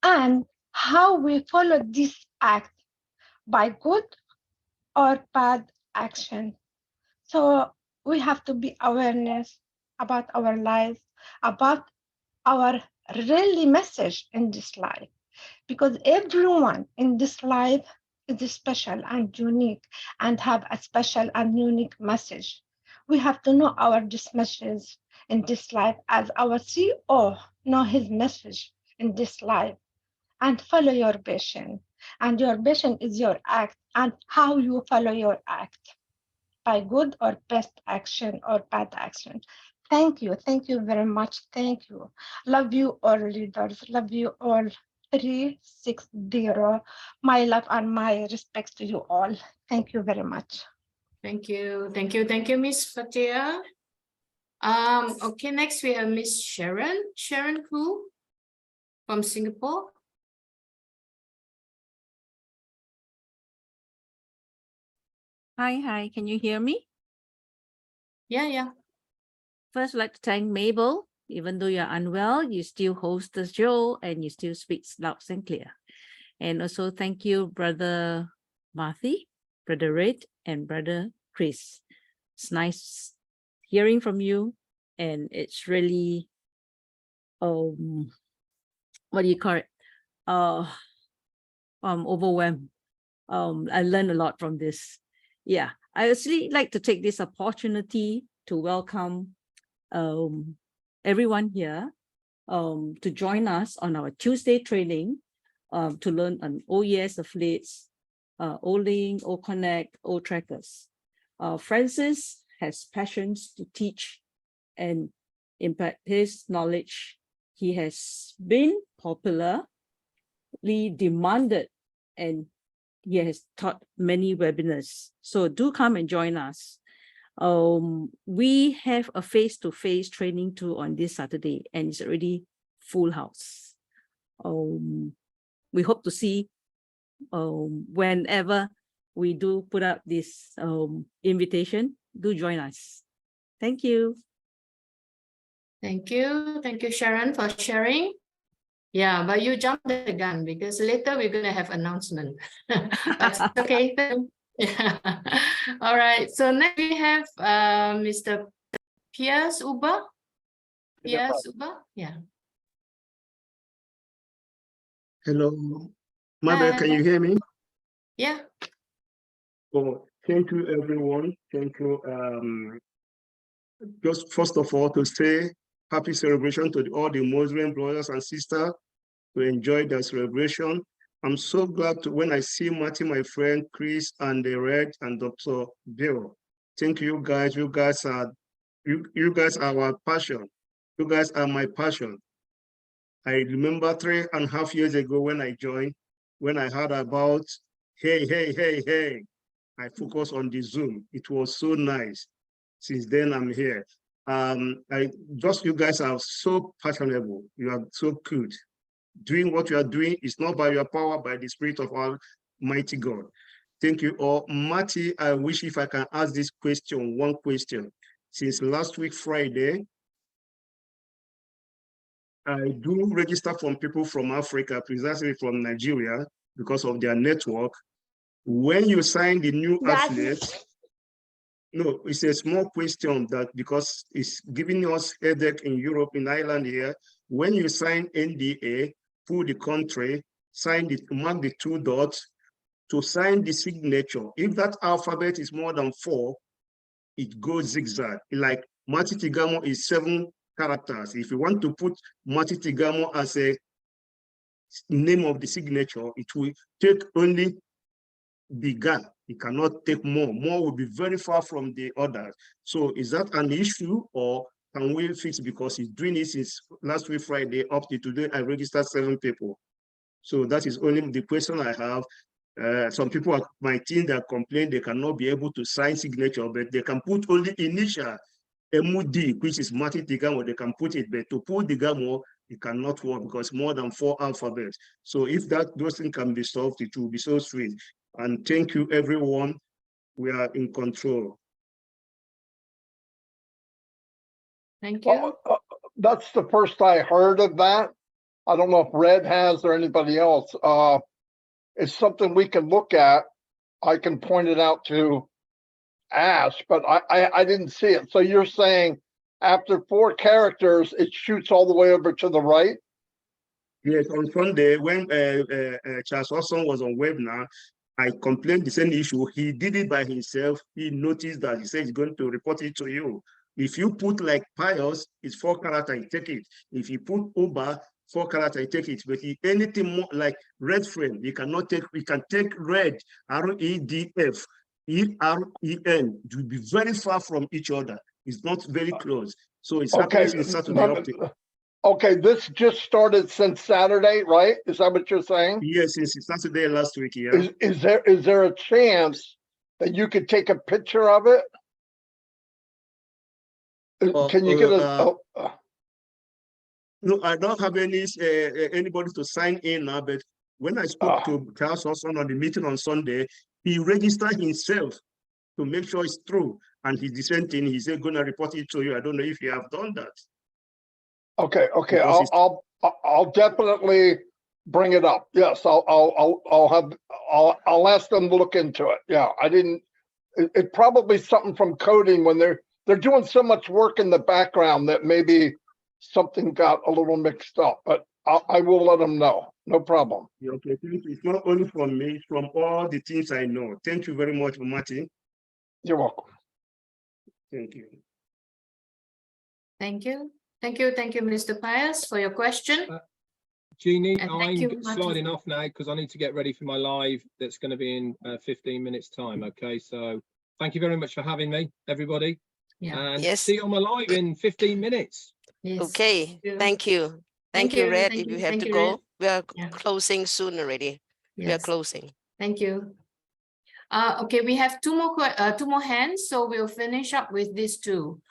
And how we follow this act, by good or bad action. So we have to be awareness about our lives, about our really message in this life, because everyone in this life is special and unique and have a special and unique message. We have to know our message in this life as our CEO know his message in this life, and follow your passion. And your passion is your act and how you follow your act. by good or best action or bad action. Thank you very much. Thank you. Love you all leaders. Love you all 360. My love and my respects to you all. Thank you very much. Thank you, Miss Fatia. Okay, next we have Miss Sharon Koo from Singapore. Hi, can you hear me? Yeah. First, I'd like to thank Mabel. Even though you're unwell, you still host the show and you still speak loud and clear. And also thank you, Brother Marty, Brother Red, and Brother Chris. It's nice hearing from you, and it's really, what do you call it? Overwhelmed. I learned a lot from this. Yeah, I actually like to take this opportunity to welcome everyone here to join us on our Tuesday training to learn on OES affiliates, O-Link, O-Connect, O-Trackers. Francis has passions to teach and impact his knowledge. He has been popularly demanded and he has taught many webinars. So do come and join us. We have a face-to-face training too on this Saturday, and it's already full house. We hope to see whenever we do put up this invitation. Do join us. Thank you. Thank you, Sharon, for sharing. Yeah, but you jumped the gun because later we're going to have announcement. But it's okay. Yeah. All right. So next we have Mr. Piers Uba. Yeah. Hello, Mother, can you hear me? Yeah. Oh, thank you, everyone. Thank you. Just first of all, to say happy celebration to all the Muslim brothers and sisters to enjoy their celebration. I'm so glad when I see Marty, my friend, Chris, and the Red, and Dr. Bill. Thank you guys. You guys are our passion. You guys are my passion. I remember 3.5 years ago when I joined, when I heard about, hey, I focused on the Zoom. It was so nice. Since then, I'm here. You guys are so passionate. You are so good. Doing what you are doing is not by your power, by the Spirit of Almighty God. Thank you all. Marty, I wish if I can ask this question, one question. Since last week, Friday, I do register from people from Africa, precisely from Nigeria, because of their network. When you sign the new affiliate, no, it's a small question that because it's giving us headache in Europe, in Ireland here. When you sign NDA, put the country, mark the 2 dots to sign the signature. If that alphabet is more than 4, it goes zigzag. Like Marty Tigamo is 7 characters. If you want to put Marty Tigamo as a name of the signature, it will take only the gap. It cannot take more. More will be very far from the others. So is that an issue, or can we fix, because he's doing it since last week Friday up to today? I registered 7 people. So that is only the question I have. Some people are my team that complain they cannot be able to sign signature, but they can put only initial MUD, which is Marty Tigamo. They can put it, but to put the Gamo, it cannot work because more than 4 alphabets. So if those things can be solved, it will be so sweet. And thank you, everyone. We are in control. Thank you. That's the first I heard of that. I don't know if Red has or anybody else. It's something we can look at. I can point it out to Ash, but I didn't see it. So you're saying after 4 characters, it shoots all the way over to the right? Yes, on Sunday, when Charles Austin was on webinar, I complained the same issue. He did it by himself. He noticed that he said he's going to report it to you. If you put like Pius, it's 4 characters, take it. If you put Uber, 4 characters, take it. But anything more like red frame, you cannot take. We can take red, REDF. EREN will be very far from each other. It's not very close. So it's Okay. happening since Saturday update. Okay, this just started since Saturday, right? Is that what you're saying? Yes, since Saturday last week, yeah. Is there a chance that you could take a picture of it? Can you get a? No, I don't have anybody to sign in now, but when I spoke to Charles Hudson on the meeting on Sunday, he registered himself to make sure it's true. And he's dissenting. He said, going to report it to you. I don't know if you have done that. Okay. I'll definitely bring it up. Yes, I'll ask them to look into it. Yeah, I didn't. It probably something from coding when they're doing so much work in the background that maybe something got a little mixed up. But I will let them know. No problem. Yeah, okay, it's not only from me, it's from all the teams I know. Thank you very much, Marty. You're welcome. Thank you. Thank you. Thank you, Mr. Pius, for your question. Jeannie, And I'm thank you, Marty. sliding off now because I need to get ready for my live that's going to be in 15 minutes time. Okay, so thank you very much for having me, everybody. Yeah. And Yes. see you on my live in 15 minutes. Yes. Okay, thank you. Thank you, Red. If you have to go, we are closing soon already. We are Yes. closing. Thank you. Okay, we have two more hands, so we'll finish up with these two.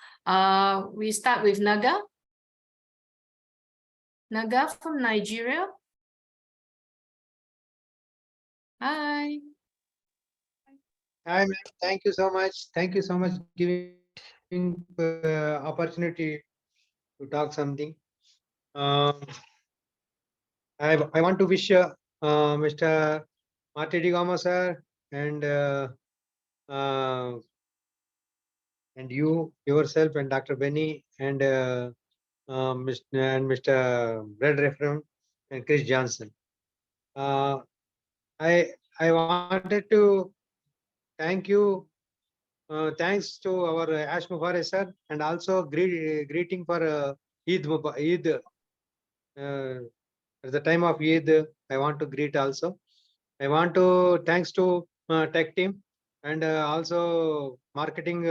We start with Naga. Naga from Nigeria. Hi. Hi, ma'am. Thank you so much. Thank you so much giving opportunity to talk something. I want to wish Mr. Marty Digamo sir and you yourself and Dr. Benny and Mr. Red Referendum and Chris Johnson. I wanted to thank you. Thanks to our Ash Mubarak sir, and also greeting for Eid. At the time of Eid, I want to greet also. I want to thanks to tech team and also marketing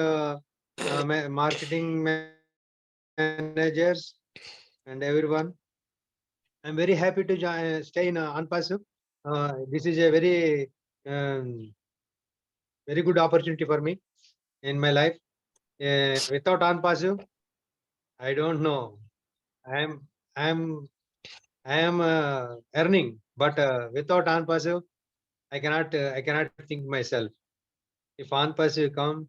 marketing managers and everyone. I'm very happy to stay in ONPASSIVE. This is a very good opportunity for me in my life. Without ONPASSIVE, I don't know. I am earning, but without ONPASSIVE, I cannot think myself. If ONPASSIVE come,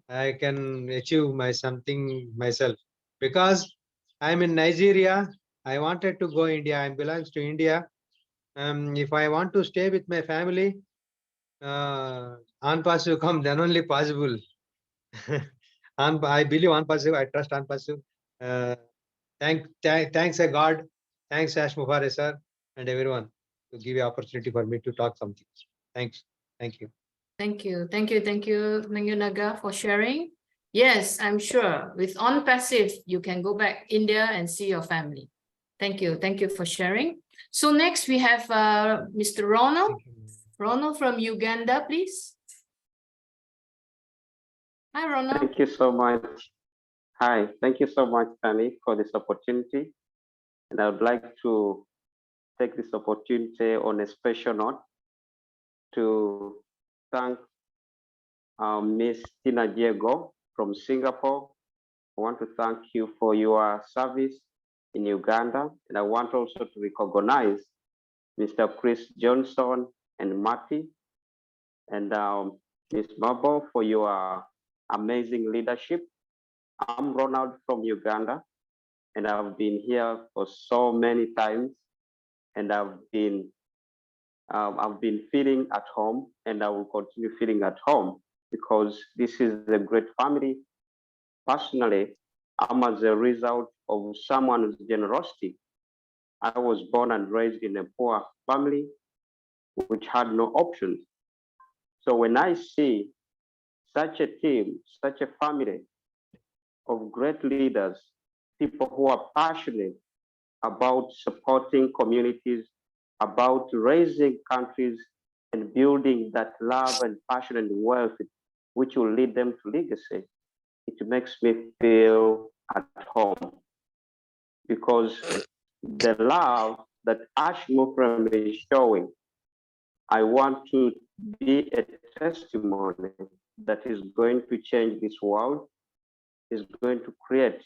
I can achieve something myself. Because I'm in Nigeria, I wanted to go India. I belongs to India. If I want to stay with my family, ONPASSIVE come, then only possible. I believe ONPASSIVE. I trust ONPASSIVE. Thanks a God. Thanks Ash Mubarak sir and everyone to give the opportunity for me to talk something. Thanks. Thank you. Thank you, Naga, for sharing. Yes, I'm sure with ONPASSIVE, you can go back India and see your family. Thank you for sharing. So next we have Mr. Ronald. Ronald from Uganda, please. Hi, Ronald. Thank you so much. Hi, thank you so much, Tammy, for this opportunity. And I would like to take this opportunity on a special note to thank Miss Tina Diego from Singapore. I want to thank you for your service in Uganda. And I want also to recognize Mr. Chris Johnson and Marty and Ms. Mabo for your amazing leadership. I'm Ronald from Uganda, and I've been here for so many times, and I've been feeling at home, and I will continue feeling at home because this is a great family. Personally, I'm as a result of someone's generosity. I was born and raised in a poor family which had no options. So when I see such a team, such a family of great leaders, people who are passionate about supporting communities, about raising countries, and building that love and passion and wealth which will lead them to legacy, it makes me feel at home, because the love that Ash Mufram is showing, I want to be a testimony that is going to change this world, is going to create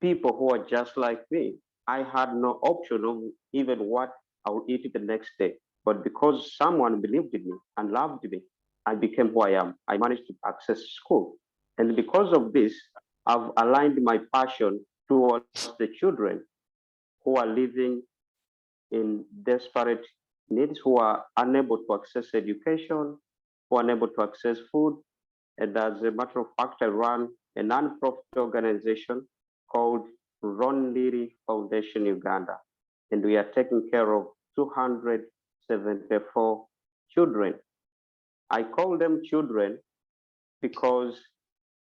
people who are just like me. I had no option of even what I would eat the next day. But because someone believed in me and loved me, I became who I am. I managed to access school. And because of this, I've aligned my passion towards the children who are living in desperate needs, who are unable to access education, who are unable to access food. And as a matter of fact, I run a non-profit organization called Ron Leary Foundation Uganda. And we are taking care of 274 children. I call them children because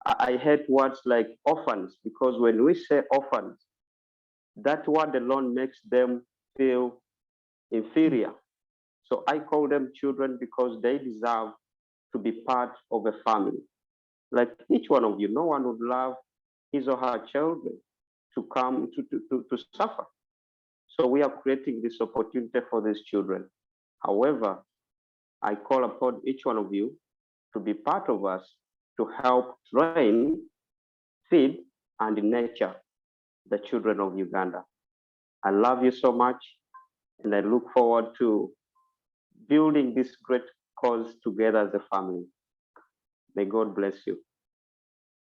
I hate words like orphans, because when we say orphans, that word alone makes them feel inferior. So I call them children because they deserve to be part of a family. Like each one of you, no one would love his or her children to come to suffer. So we are creating this opportunity for these children. However, I call upon each one of you to be part of us to help train, feed, and nurture the children of Uganda. I love you so much, and I look forward to building this great cause together as a family. May God bless you.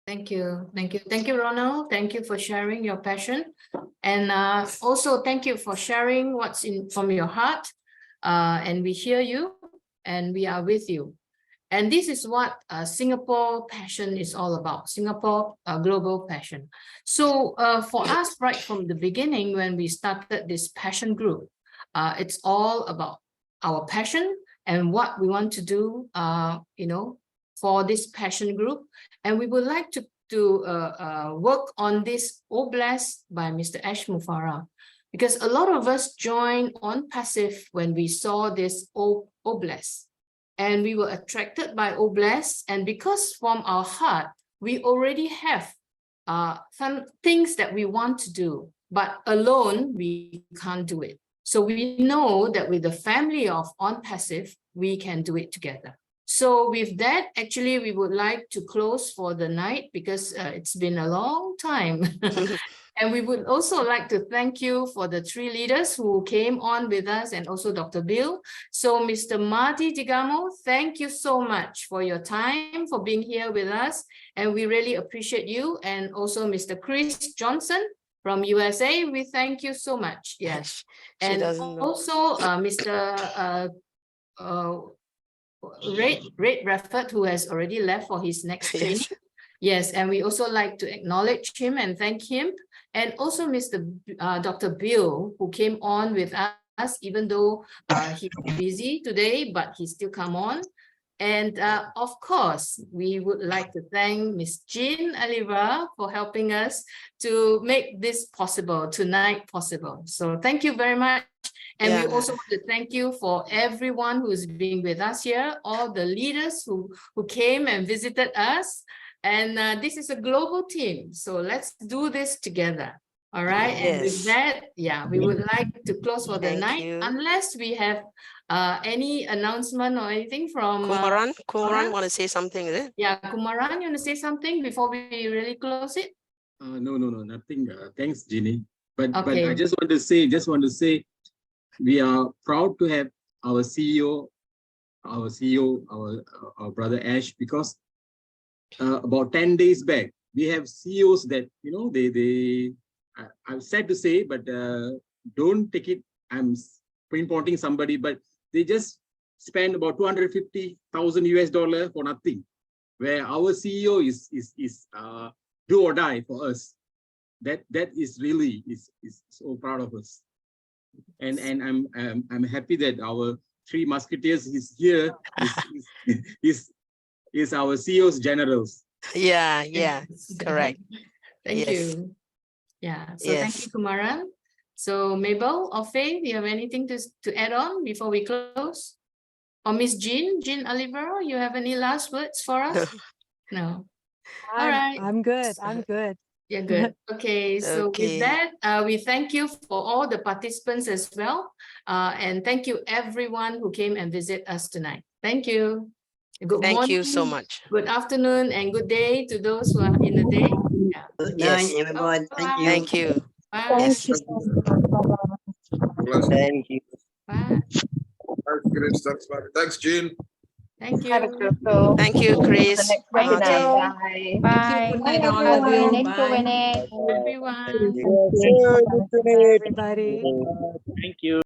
Thank you. Thank you. Thank you, Ronald. Thank you for sharing your passion. And also thank you for sharing what's in from your heart. And we hear you and we are with you. And this is what Singapore passion is all about, Singapore global passion. So for us right from the beginning, when we started this passion group, it's all about our passion and what we want to do, for this passion group. And we would like to work on this OBLESS by Mr. Ash Mufarah, because a lot of us joined ONPASSIVE when we saw this OBLESS. And we were attracted by OBLESS, and because from our heart, we already have some things that we want to do, but alone we can't do it. So we know that with the family of ONPASSIVE, we can do it together. So with that, actually, we would like to close for the night because it's been a long time. And we would also like to thank you for the three leaders who came on with us, and also Dr. Bill. So Mr. Marty Digamo, thank you so much for your time, for being here with us. And we really appreciate you. And also Mr. Chris Johnson from USA, we thank you so much. Yes. And also Mr. Ray Rafford, who has already left for his next training. Yes, and we also like to acknowledge him and thank him. And also Dr. Bill, who came on with us, even though he's busy today, but he still come on. And of course, we would like to thank Ms. Jean Oliva for helping us to make this possible, tonight possible. So thank you very much. And we also want to thank you for everyone who's been with us here, all the leaders who came and visited us. And this is a global team, so let's do this together. All right. Yes. And with that, we would like to close for the night, unless we have any announcement or anything from Kumaran. Kumaran want to say something, is it? Yeah, Kumaran, you want to say something before we really close it? No, nothing. Thanks, Jeannie. But I just want to say, we are proud to have our CEO, our brother Ash, because about 10 days back, we have CEOs that, I'm sad to say, but don't take it, I'm pinpointing somebody, but they just spend about $250,000 US for nothing, where our CEO is do or die for us. That is really is so proud of us. And I'm happy that our three musketeers is here, is our CEO's generals. Correct. Thank you. So thank you, Kumaran. So Mabel or Faye, do you have anything to add on before we close? Or Miss Jean Olivero, you have any last words for us? No. All right. I'm good. I'm good. Yeah, good. Okay, so with Okay. that, we thank you for all the participants as well. And thank you everyone who came and visit us tonight. Thank you. Good Thank morning, you so much. good afternoon, and good day to those who are in the day. Yeah. Good night, everyone. Thank you. Thank you. Bye. Yes. Thank you. Bye. Thanks, Jean. Thank you. Have a good go. Thank you, See you Chris. the next Marty. webinar. Bye. Thank you. Good night, all of you. Thank you, Bye. Vinay. Everyone. Bye, everybody. Thank you.